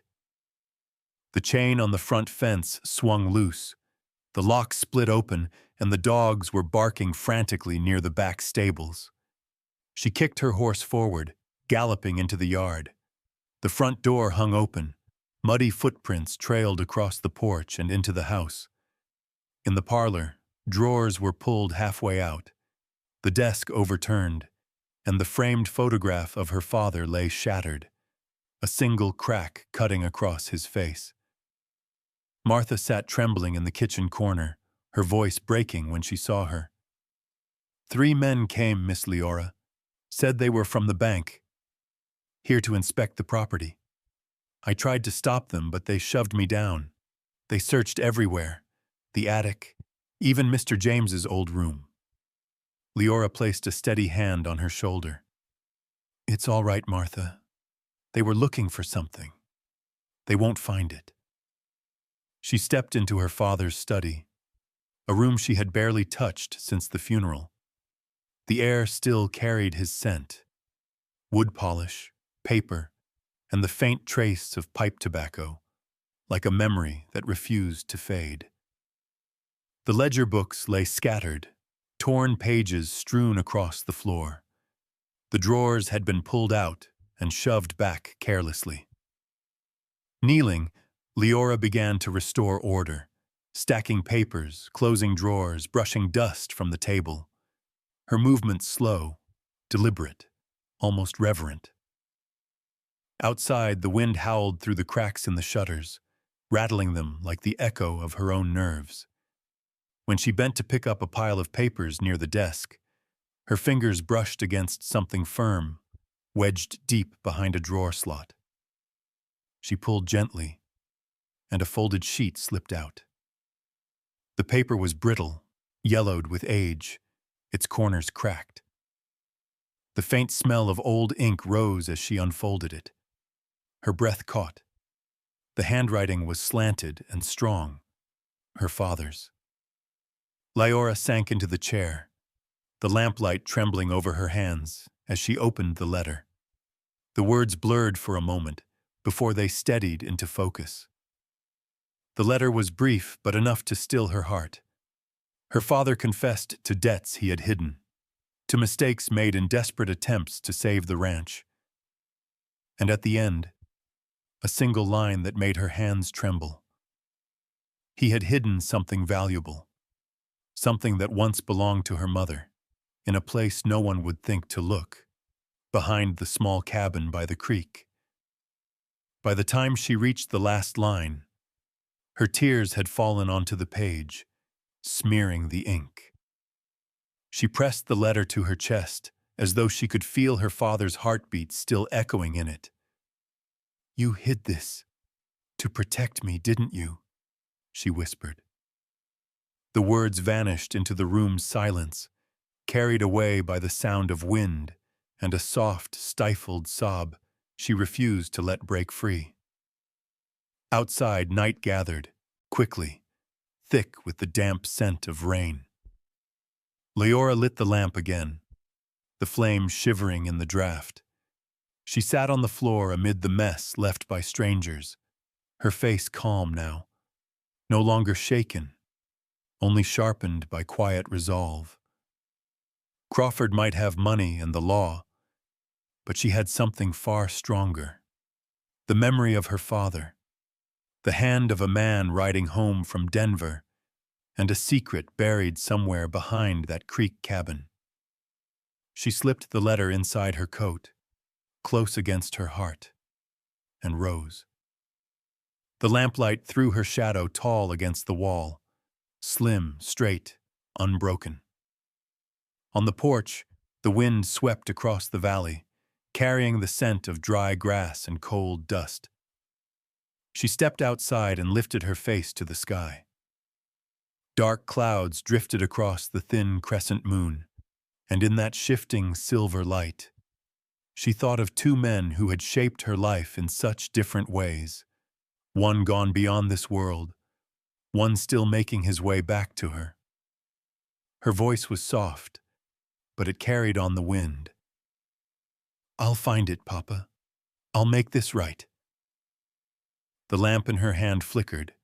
A: The chain on the front fence swung loose, the lock split open, and the dogs were barking frantically near the back stables. She kicked her horse forward, galloping into the yard. The front door hung open. Muddy footprints trailed across the porch and into the house. In the parlor, drawers were pulled halfway out, the desk overturned, and the framed photograph of her father lay shattered, a single crack cutting across his face. Martha sat trembling in the kitchen corner, her voice breaking when she saw her. "3 men came, Miss Leora. Said they were from the bank, here to inspect the property. I tried to stop them, but they shoved me down. They searched everywhere, the attic, even Mr. James's old room." Leora placed a steady hand on her shoulder. "It's all right, Martha. They were looking for something. They won't find it." She stepped into her father's study, a room she had barely touched since the funeral. The air still carried his scent: wood polish, paper, and the faint trace of pipe tobacco, like a memory that refused to fade. The ledger books lay scattered, torn pages strewn across the floor. The drawers had been pulled out and shoved back carelessly. Kneeling, Leora began to restore order, stacking papers, closing drawers, brushing dust from the table. Her movements slow, deliberate, almost reverent. Outside, the wind howled through the cracks in the shutters, rattling them like the echo of her own nerves. When she bent to pick up a pile of papers near the desk, her fingers brushed against something firm, wedged deep behind a drawer slot. She pulled gently, and a folded sheet slipped out. The paper was brittle, yellowed with age, its corners cracked. The faint smell of old ink rose as she unfolded it. Her breath caught. The handwriting was slanted and strong, her father's. Leora sank into the chair, the lamplight trembling over her hands as she opened the letter. The words blurred for a moment before they steadied into focus. The letter was brief but enough to still her heart. Her father confessed to debts he had hidden, to mistakes made in desperate attempts to save the ranch. And at the end, a single line that made her hands tremble. He had hidden something valuable, something that once belonged to her mother, in a place no one would think to look, behind the small cabin by the creek. By the time she reached the last line, her tears had fallen onto the page, smearing the ink. She pressed the letter to her chest, as though she could feel her father's heartbeat still echoing in it. "You hid this to protect me, didn't you?" she whispered. The words vanished into the room's silence, carried away by the sound of wind and a soft, stifled sob she refused to let break free. Outside, night gathered, quickly, thick with the damp scent of rain. Leora lit the lamp again, the flame shivering in the draft. She sat on the floor amid the mess left by strangers, her face calm now, no longer shaken, only sharpened by quiet resolve. Crawford might have money and the law, but she had something far stronger: the memory of her father, the hand of a man riding home from Denver, and a secret buried somewhere behind that creek cabin. She slipped the letter inside her coat, close against her heart, and rose. The lamplight threw her shadow tall against the wall, slim, straight, unbroken. On the porch, the wind swept across the valley, carrying the scent of dry grass and cold dust. She stepped outside and lifted her face to the sky. Dark clouds drifted across the thin crescent moon, and in that shifting silver light, she thought of two men who had shaped her life in such different ways, one gone beyond this world, one still making his way back to her. Her voice was soft, but it carried on the wind. "I'll find it, Papa. I'll make this right." The lamp in her hand flickered,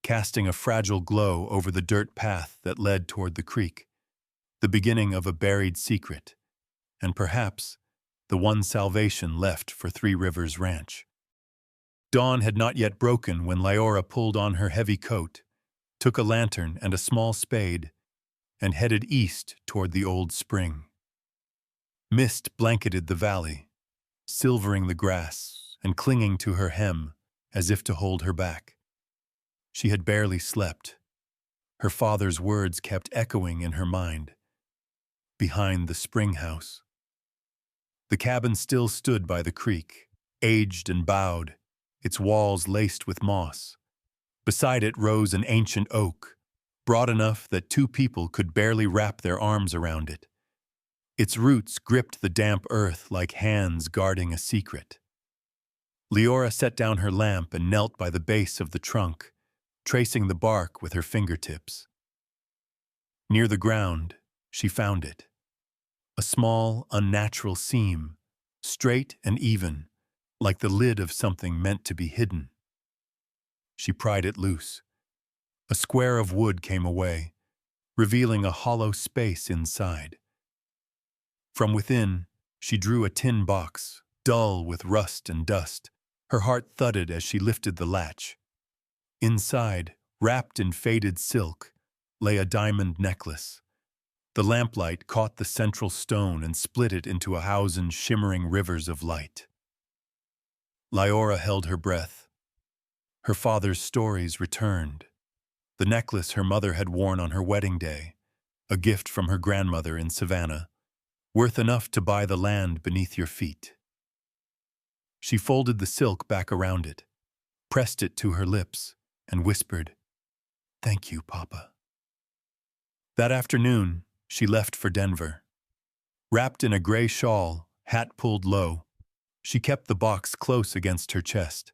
A: casting a fragile glow over the dirt path that led toward the creek, the beginning of a buried secret, and perhaps the one salvation left for Three Rivers Ranch. Dawn had not yet broken when Liora pulled on her heavy coat, took a lantern and a small spade, and headed east toward the old spring. Mist blanketed the valley, silvering the grass and clinging to her hem as if to hold her back. She had barely slept. Her father's words kept echoing in her mind. Behind the spring house. The cabin still stood by the creek, aged and bowed, its walls laced with moss. Beside it rose an ancient oak, broad enough that two people could barely wrap their arms around it. Its roots gripped the damp earth like hands guarding a secret. Liora set down her lamp and knelt by the base of the trunk, tracing the bark with her fingertips. Near the ground, she found it. A small, unnatural seam, straight and even, like the lid of something meant to be hidden. She pried it loose. A square of wood came away, revealing a hollow space inside. From within, she drew a tin box, dull with rust and dust. Her heart thudded as she lifted the latch. Inside, wrapped in faded silk, lay a diamond necklace. The lamplight caught the central stone and split it into 1,000 shimmering rivers of light. Liora held her breath. Her father's stories returned. The necklace her mother had worn on her wedding day, a gift from her grandmother in Savannah, worth enough to buy the land beneath your feet. She folded the silk back around it, pressed it to her lips, and whispered, "Thank you, Papa." That afternoon, she left for Denver. Wrapped in a gray shawl, hat pulled low, she kept the box close against her chest.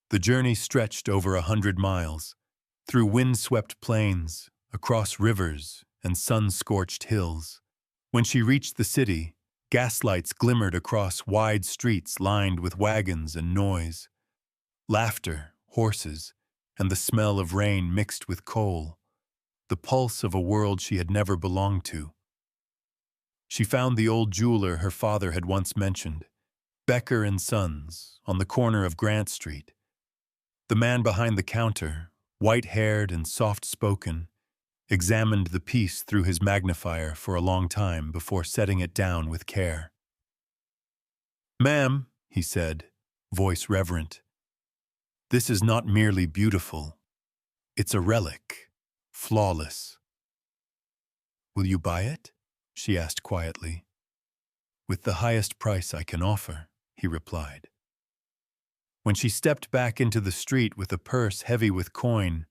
A: The journey stretched over 100 miles, through wind-swept plains, across rivers, and sun-scorched hills. When she reached the city, gaslights glimmered across wide streets lined with wagons and noise. Laughter, horses, and the smell of rain mixed with coal, the pulse of a world she had never belonged to. She found the old jeweler her father had once mentioned, Becker and Sons, on the corner of Grant Street. The man behind the counter, white-haired and soft-spoken, examined the piece through his magnifier for a long time before setting it down with care. "Ma'am," he said, voice reverent, "this is not merely beautiful. It's a relic, flawless." "Will you buy it?" she asked quietly. "With the highest price I can offer," he replied. When she stepped back into the street with a purse heavy with coin,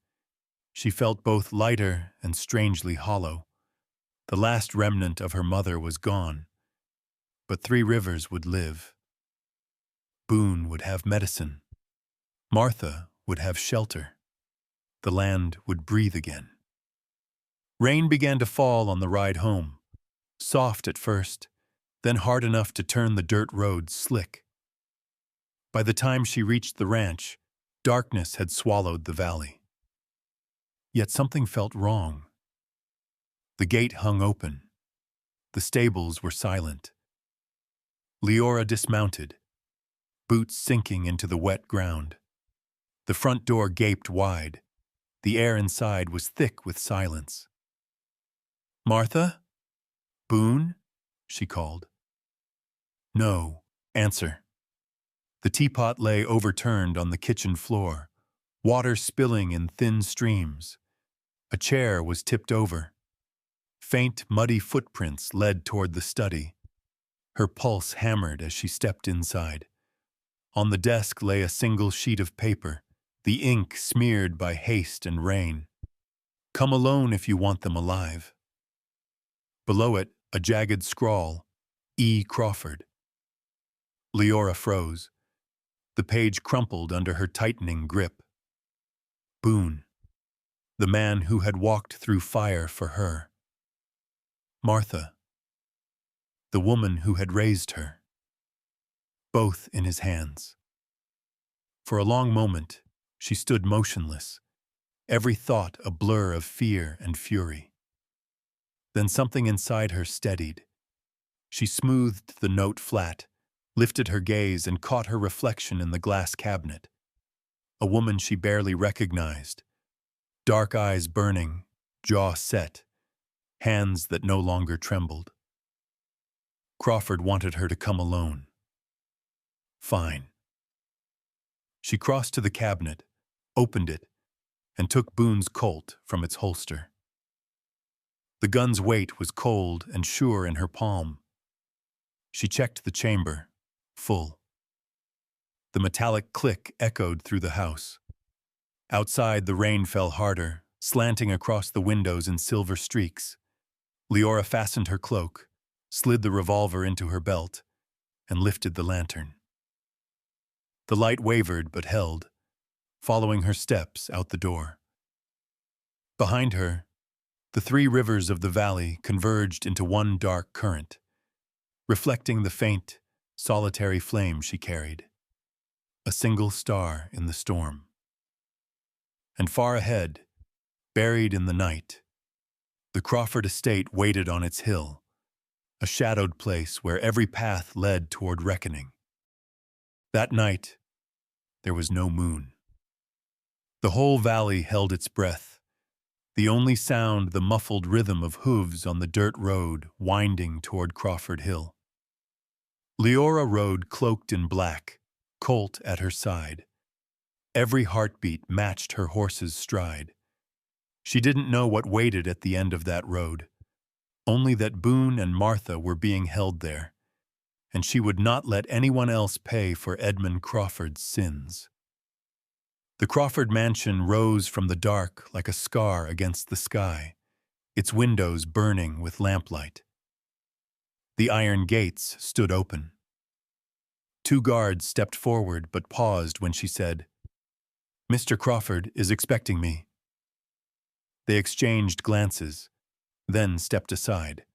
A: she felt both lighter and strangely hollow. The last remnant of her mother was gone, but Three Rivers would live. Boone would have medicine. Martha would have shelter. The land would breathe again. Rain began to fall on the ride home, soft at first, then hard enough to turn the dirt roads slick. By the time she reached the ranch, darkness had swallowed the valley. Yet something felt wrong. The gate hung open. The stables were silent. Liora dismounted, boots sinking into the wet ground. The front door gaped wide. The air inside was thick with silence. "Martha? Boone?" she called. "No, answer." The teapot lay overturned on the kitchen floor, water spilling in thin streams. A chair was tipped over. Faint, muddy footprints led toward the study. Her pulse hammered as she stepped inside. On the desk lay a single sheet of paper, the ink smeared by haste and rain. Come alone if you want them alive. Below it, a jagged scrawl, E. Crawford. Liora froze. The page crumpled under her tightening grip. Boone, the man who had walked through fire for her. Martha, the woman who had raised her. Both in his hands. For a long moment, she stood motionless, every thought a blur of fear and fury. Then something inside her steadied. She smoothed the note flat, lifted her gaze and caught her reflection in the glass cabinet. A woman she barely recognized, dark eyes burning, jaw set, hands that no longer trembled. Crawford wanted her to come alone. Fine. She crossed to the cabinet, opened it, and took Boone's Colt from its holster. The gun's weight was cold and sure in her palm. She checked the chamber, full. The metallic click echoed through the house. Outside, the rain fell harder, slanting across the windows in silver streaks. Liora fastened her cloak, slid the revolver into her belt, and lifted the lantern. The light wavered but held, following her steps out the door. Behind her, the three rivers of the valley converged into one dark current, reflecting the faint, solitary flame she carried, a single star in the storm. And far ahead, buried in the night, the Crawford estate waited on its hill, a shadowed place where every path led toward reckoning. That night, there was no moon. The whole valley held its breath, the only sound the muffled rhythm of hooves on the dirt road winding toward Crawford Hill. Liora rode cloaked in black, Colt at her side. Every heartbeat matched her horse's stride. She didn't know what waited at the end of that road, only that Boone and Martha were being held there, and she would not let anyone else pay for Edmund Crawford's sins. The Crawford mansion rose from the dark like a scar against the sky, its windows burning with lamplight. The iron gates stood open. 2 guards stepped forward but paused when she said, "Mr. Crawford is expecting me." They exchanged glances, then stepped aside.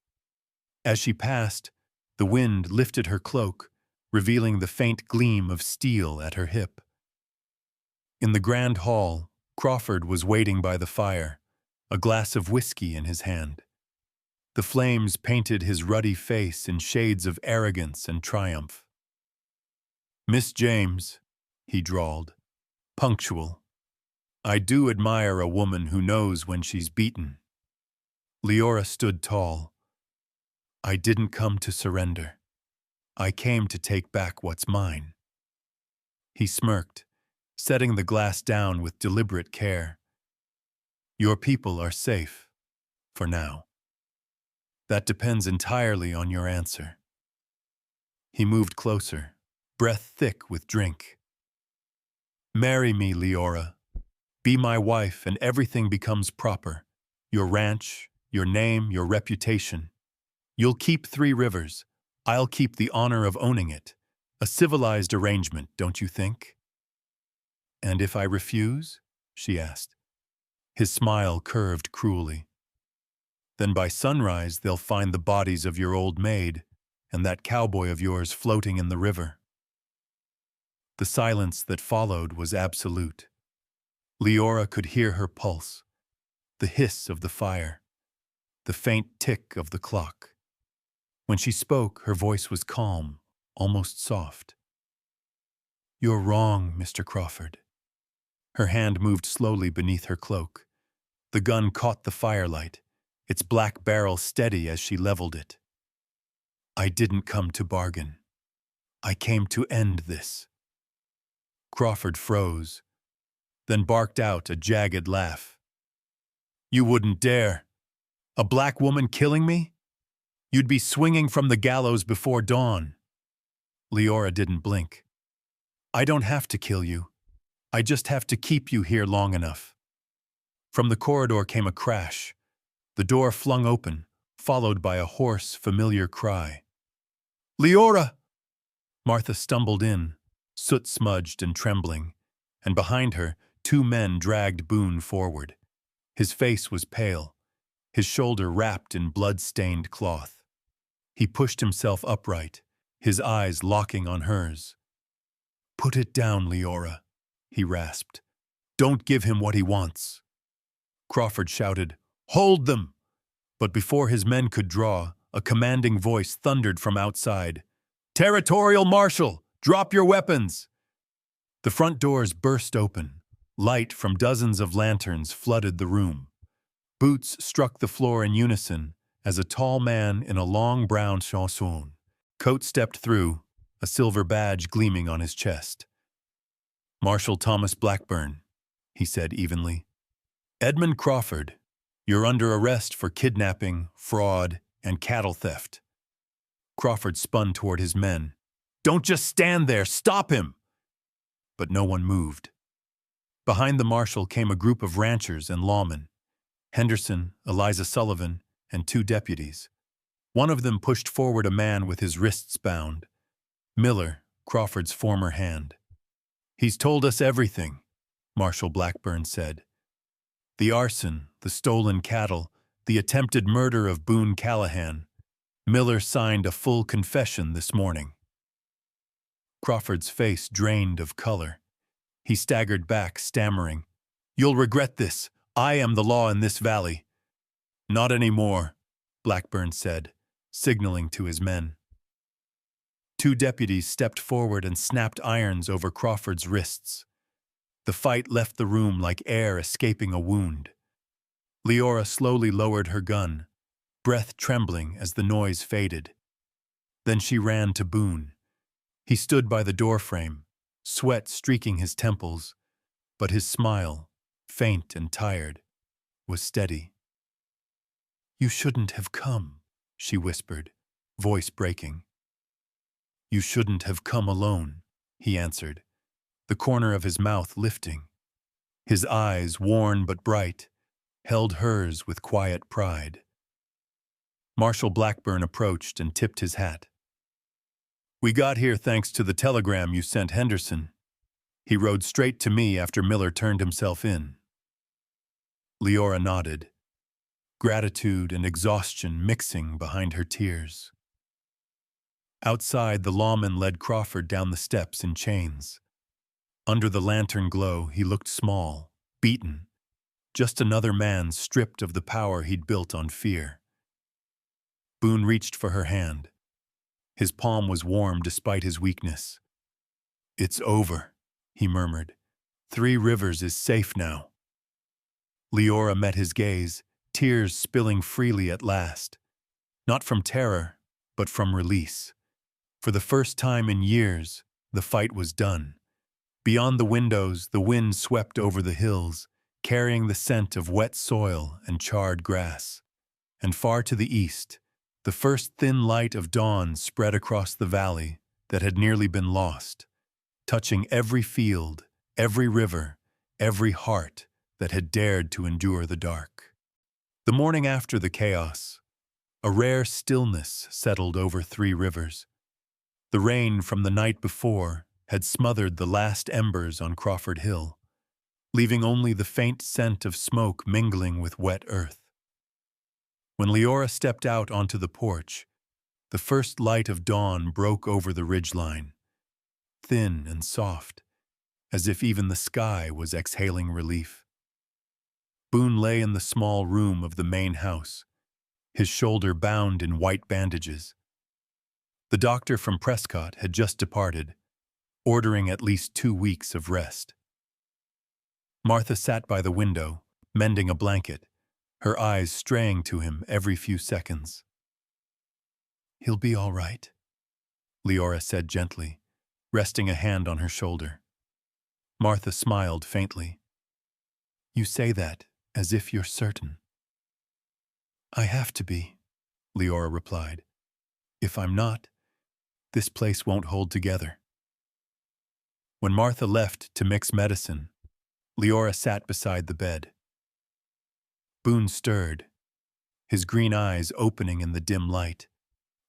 A: As she passed, the wind lifted her cloak, revealing the faint gleam of steel at her hip. In the grand hall, Crawford was waiting by the fire, a glass of whiskey in his hand. The flames painted his ruddy face in shades of arrogance and triumph. "Miss James," he drawled, punctual. "I do admire a woman who knows when she's beaten." Liora stood tall. "I didn't come to surrender. I came to take back what's mine." He smirked, setting the glass down with deliberate care. "Your people are safe, for now. That depends entirely on your answer." He moved closer, breath thick with drink. "Marry me, Liora. Be my wife and everything becomes proper. Your ranch, your name, your reputation. You'll keep 3 Rivers. I'll keep the honor of owning it. A civilized arrangement, don't you think?" "And if I refuse?" she asked. His smile curved cruelly. "Then by sunrise they'll find the bodies of your old maid and that cowboy of yours floating in the river." The silence that followed was absolute. Liora could hear her pulse, the hiss of the fire, the faint tick of the clock. When she spoke, her voice was calm, almost soft. "You're wrong, Mr. Crawford." Her hand moved slowly beneath her cloak. The gun caught the firelight, its black barrel steady as she leveled it. "I didn't come to bargain. I came to end this." Crawford froze, then barked out a jagged laugh. "You wouldn't dare. A black woman killing me? You'd be swinging from the gallows before dawn." Liora didn't blink. "I don't have to kill you. I just have to keep you here long enough." From the corridor came a crash. The door flung open, followed by a hoarse, familiar cry. "Liora!" Martha stumbled in, soot-smudged and trembling, and behind her, two men dragged Boone forward. His face was pale, his shoulder wrapped in blood-stained cloth. He pushed himself upright, his eyes locking on hers. "Put it down, Liora," he rasped. "Don't give him what he wants." Crawford shouted, "Hold them!" But before his men could draw, a commanding voice thundered from outside. "Territorial Marshal, drop your weapons!" The front doors burst open. Light from dozens of lanterns flooded the room. Boots struck the floor in unison as a tall man in a long brown chausson coat stepped through, a silver badge gleaming on his chest. "Marshal Thomas Blackburn," he said evenly. "Edmund Crawford, you're under arrest for kidnapping, fraud, and cattle theft." Crawford spun toward his men. "Don't just stand there! Stop him!" But no one moved. Behind the marshal came a group of ranchers and lawmen. Henderson, Eliza Sullivan, and two deputies. One of them pushed forward a man with his wrists bound. Miller, Crawford's former hand. "He's told us everything," Marshal Blackburn said. "The arson, the stolen cattle, the attempted murder of Boone Callahan. Miller signed a full confession this morning." Crawford's face drained of color. He staggered back, stammering, "You'll regret this. I am the law in this valley." "Not anymore," Blackburn said, signaling to his men. Two deputies stepped forward and snapped irons over Crawford's wrists. The fight left the room like air escaping a wound. Liora slowly lowered her gun, breath trembling as the noise faded. Then she ran to Boone. He stood by the doorframe, sweat streaking his temples, but his smile, faint and tired, was steady. "You shouldn't have come," she whispered, voice breaking. "You shouldn't have come alone," he answered, the corner of his mouth lifting. His eyes, worn but bright, held hers with quiet pride. Marshal Blackburn approached and tipped his hat. "We got here thanks to the telegram you sent Henderson. He rode straight to me after Miller turned himself in." Liora nodded, gratitude and exhaustion mixing behind her tears. Outside, the lawman led Crawford down the steps in chains. Under the lantern glow, he looked small, beaten, just another man stripped of the power he'd built on fear. Boone reached for her hand. His palm was warm despite his weakness. "It's over," he murmured. "Three Rivers is safe now." Liora met his gaze, tears spilling freely at last. Not from terror, but from release. For the first time in years, the fight was done. Beyond the windows, the wind swept over the hills, carrying the scent of wet soil and charred grass. And far to the east, the first thin light of dawn spread across the valley that had nearly been lost, touching every field, every river, every heart that had dared to endure the dark. The morning after the chaos, a rare stillness settled over Three Rivers. The rain from the night before had smothered the last embers on Crawford Hill, leaving only the faint scent of smoke mingling with wet earth. When Liora stepped out onto the porch, the first light of dawn broke over the ridgeline, thin and soft, as if even the sky was exhaling relief. Boone lay in the small room of the main house, his shoulder bound in white bandages. The doctor from Prescott had just departed, ordering at least 2 weeks of rest. Martha sat by the window, mending a blanket, her eyes straying to him every few seconds. "He'll be all right," Liora said gently, resting a hand on her shoulder. Martha smiled faintly. "You say that as if you're certain." "I have to be," Liora replied. "If I'm not, this place won't hold together." When Martha left to mix medicine, Liora sat beside the bed. Boone stirred, his green eyes opening in the dim light,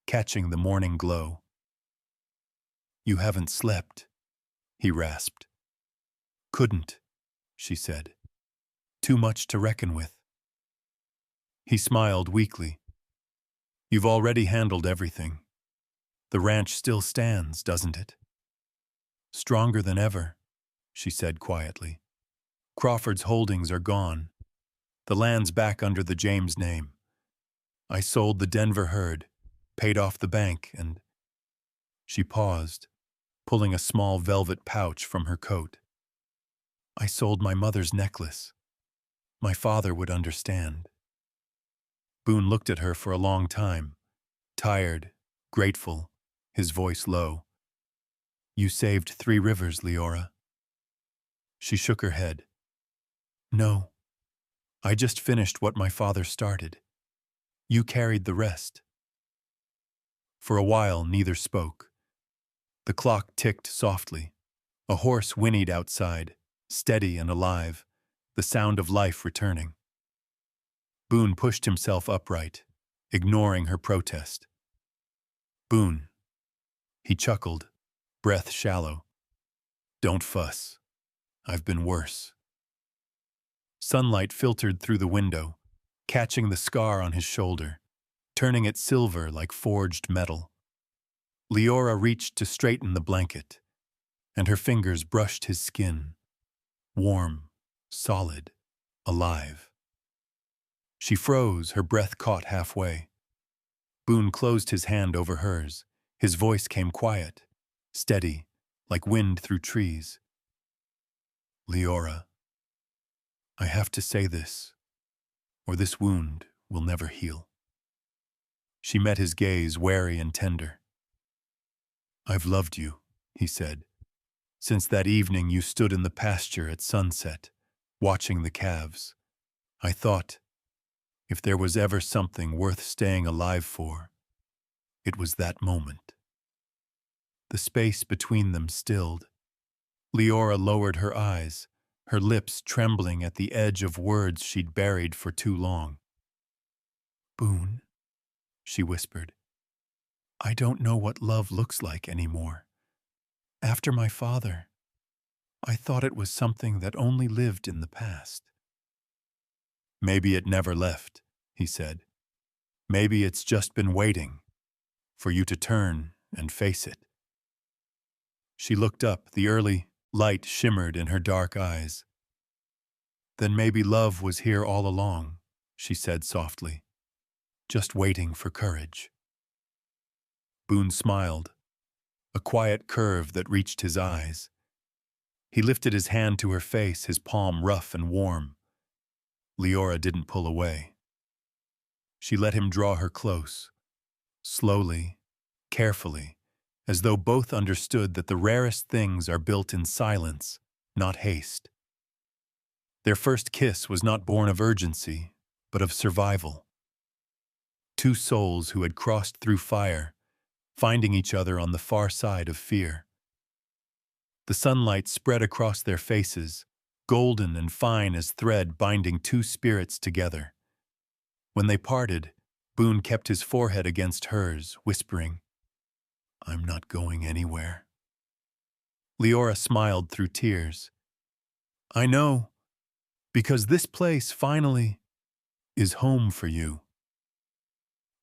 A: catching the morning glow. "You haven't slept," he rasped. "Couldn't," she said. "Too much to reckon with." He smiled weakly. "You've already handled everything. The ranch still stands, doesn't it?" "Stronger than ever," she said quietly. "Crawford's holdings are gone. The land's back under the James name. I sold the Denver herd, paid off the bank, and—" She paused, pulling a small velvet pouch from her coat. "I sold my mother's necklace. My father would understand." Boone looked at her for a long time, tired, grateful, his voice low. "You saved 3 rivers, Liora." She shook her head. "No, I just finished what my father started. You carried the rest." For a while, neither spoke. The clock ticked softly. A horse whinnied outside, steady and alive, the sound of life returning. Boone pushed himself upright, ignoring her protest. "Boone," he chuckled, breath shallow. "Don't fuss. I've been worse." Sunlight filtered through the window, catching the scar on his shoulder, turning it silver like forged metal. Liora reached to straighten the blanket, and her fingers brushed his skin, warm, solid, alive. She froze, her breath caught halfway. Boone closed his hand over hers. His voice came quiet, steady, like wind through trees. "Liora, I have to say this, or this wound will never heal." She met his gaze, wary and tender. "I've loved you," he said, "since that evening you stood in the pasture at sunset, watching the calves. I thought, if there was ever something worth staying alive for, it was that moment." The space between them stilled. Liora lowered her eyes, her lips trembling at the edge of words she'd buried for too long. "Boone," she whispered, "I don't know what love looks like anymore. After my father, I thought it was something that only lived in the past." "Maybe it never left," he said. "Maybe it's just been waiting for you to turn and face it." She looked up, the early light shimmered in her dark eyes. "Then maybe love was here all along," she said softly, "just waiting for courage." Boone smiled, a quiet curve that reached his eyes. He lifted his hand to her face, his palm rough and warm. Liora didn't pull away. She let him draw her close, slowly, carefully, as though both understood that the rarest things are built in silence, not haste. Their first kiss was not born of urgency, but of survival. 2 souls who had crossed through fire, finding each other on the far side of fear. The sunlight spread across their faces, golden and fine as thread binding 2 spirits together. When they parted, Boone kept his forehead against hers, whispering, "I'm not going anywhere." Liora smiled through tears. "I know, because this place finally is home for you."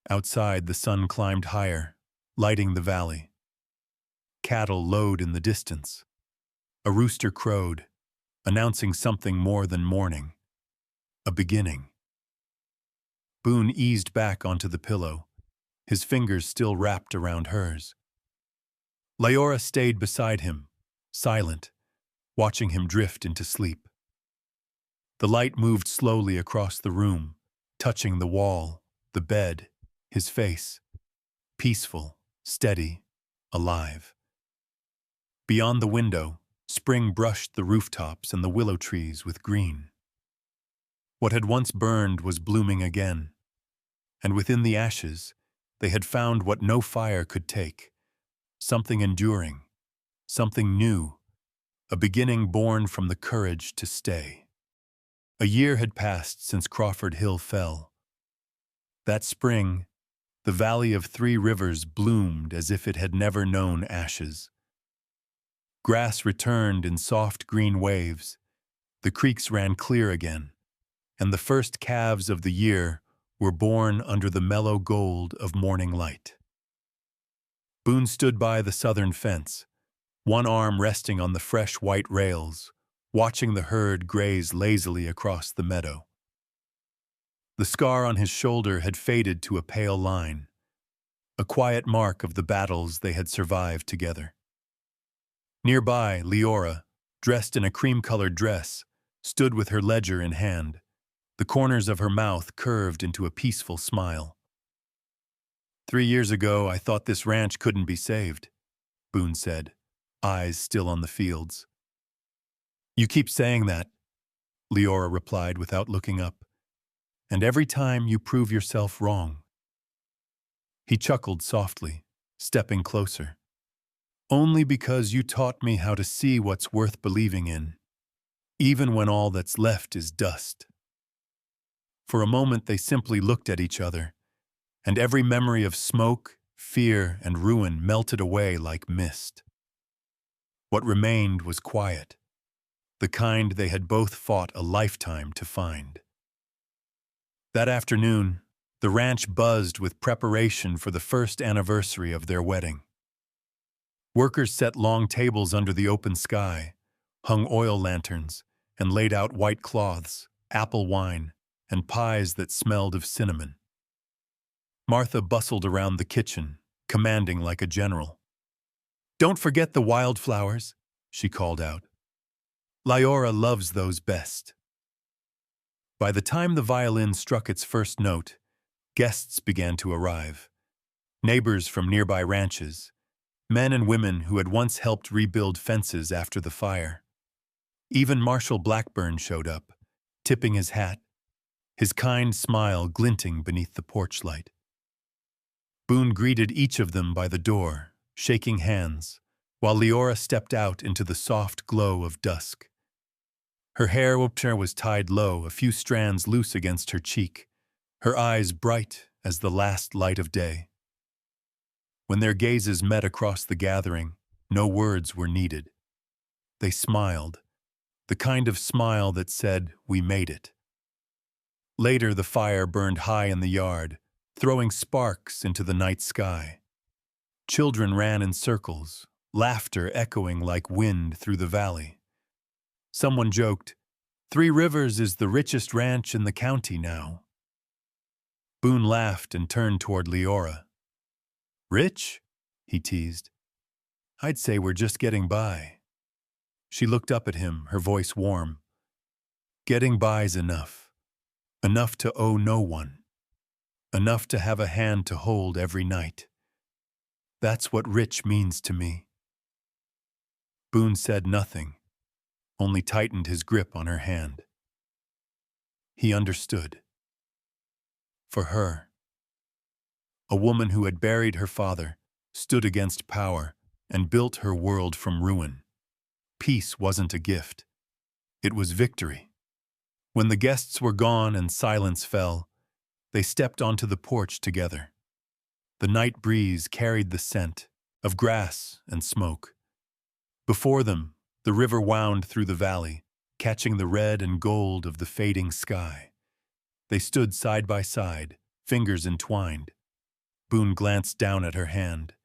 A: Outside, the sun climbed higher, lighting the valley. Cattle lowed in the distance. A rooster crowed, announcing something more than morning, a beginning. Boone eased back onto the pillow, his fingers still wrapped around hers. Liora stayed beside him, silent, watching him drift into sleep. The light moved slowly across the room, touching the wall, the bed, his face, peaceful, steady, alive. Beyond the window, spring brushed the rooftops and the willow trees with green. What had once burned was blooming again, and within the ashes, they had found what no fire could take, something enduring, something new, a beginning born from the courage to stay. A year had passed since Crawford Hill fell. That spring, the Valley of Three Rivers bloomed as if it had never known ashes. Grass returned in soft green waves, the creeks ran clear again, and the first calves of the year were born under the mellow gold of morning light. Boone stood by the southern fence, one arm resting on the fresh white rails, watching the herd graze lazily across the meadow. The scar on his shoulder had faded to a pale line, a quiet mark of the battles they had survived together. Nearby, Liora, dressed in a cream-colored dress, stood with her ledger in hand, the corners of her mouth curved into a peaceful smile. 3 years ago, I thought this ranch couldn't be saved, Boone said, eyes still on the fields. You keep saying that, Liora replied without looking up, and every time you prove yourself wrong. He chuckled softly, stepping closer. Only because you taught me how to see what's worth believing in, even when all that's left is dust. For a moment they simply looked at each other, and every memory of smoke, fear, and ruin melted away like mist. What remained was quiet, the kind they had both fought a lifetime to find. That afternoon, the ranch buzzed with preparation for the first anniversary of their wedding. Workers set long tables under the open sky, hung oil lanterns, and laid out white cloths, apple wine, and pies that smelled of cinnamon. Martha bustled around the kitchen, commanding like a general. "Don't forget the wildflowers," she called out. "Liora loves those best." By the time the violin struck its first note, guests began to arrive. Neighbors from nearby ranches, men and women who had once helped rebuild fences after the fire. Even Marshal Blackburn showed up, tipping his hat, his kind smile glinting beneath the porch light. Boone greeted each of them by the door, shaking hands, while Liora stepped out into the soft glow of dusk. Her hair was tied low, a few strands loose against her cheek, her eyes bright as the last light of day. When their gazes met across the gathering, no words were needed. They smiled, the kind of smile that said, "We made it." Later, the fire burned high in the yard, throwing sparks into the night sky. Children ran in circles, laughter echoing like wind through the valley. Someone joked, "Three Rivers is the richest ranch in the county now." Boone laughed and turned toward Liora. "Rich?" he teased. "I'd say we're just getting by." She looked up at him, her voice warm. "Getting by's enough. Enough to owe no one. Enough to have a hand to hold every night. That's what rich means to me." Boone said nothing, only tightened his grip on her hand. He understood. For her, a woman who had buried her father, stood against power, and built her world from ruin, peace wasn't a gift. It was victory. When the guests were gone and silence fell, they stepped onto the porch together. The night breeze carried the scent of grass and smoke. Before them, the river wound through the valley, catching the red and gold of the fading sky. They stood side by side, fingers entwined. Boone glanced down at her hand,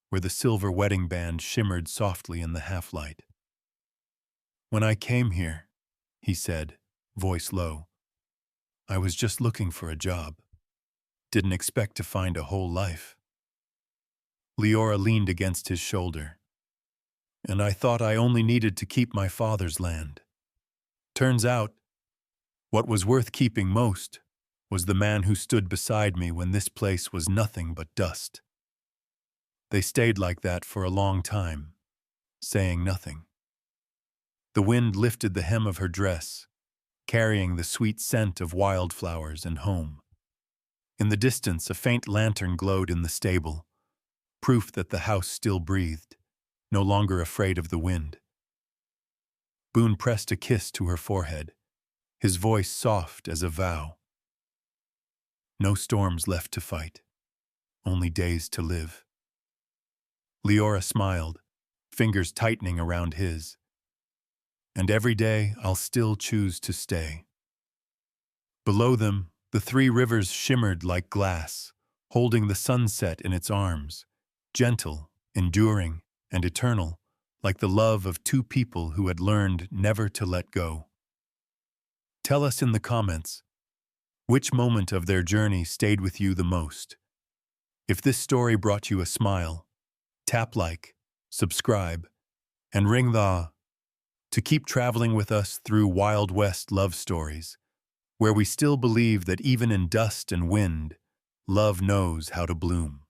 A: where the silver wedding band shimmered softly in the half-light. "When I came here," he said, voice low, "I was just looking for a job. Didn't expect to find a whole life." Liora leaned against his shoulder. "And I thought I only needed to keep my father's land. Turns out, what was worth keeping most was the man who stood beside me when this place was nothing but dust." They stayed like that for a long time, saying nothing. The wind lifted the hem of her dress, carrying the sweet scent of wildflowers and home. In the distance, a faint lantern glowed in the stable, proof that the house still breathed, no longer afraid of the wind. Boone pressed a kiss to her forehead, his voice soft as a vow. No storms left to fight, only days to live. Liora smiled, fingers tightening around his. And every day I'll still choose to stay. Below them, the three rivers shimmered like glass, holding the sunset in its arms, gentle, enduring, and eternal, like the love of two people who had learned never to let go. Tell us in the comments, which moment of their journey stayed with you the most? If this story brought you a smile, tap like, subscribe, and ring the to keep traveling with us through Wild West love stories, where we still believe that even in dust and wind, love knows how to bloom.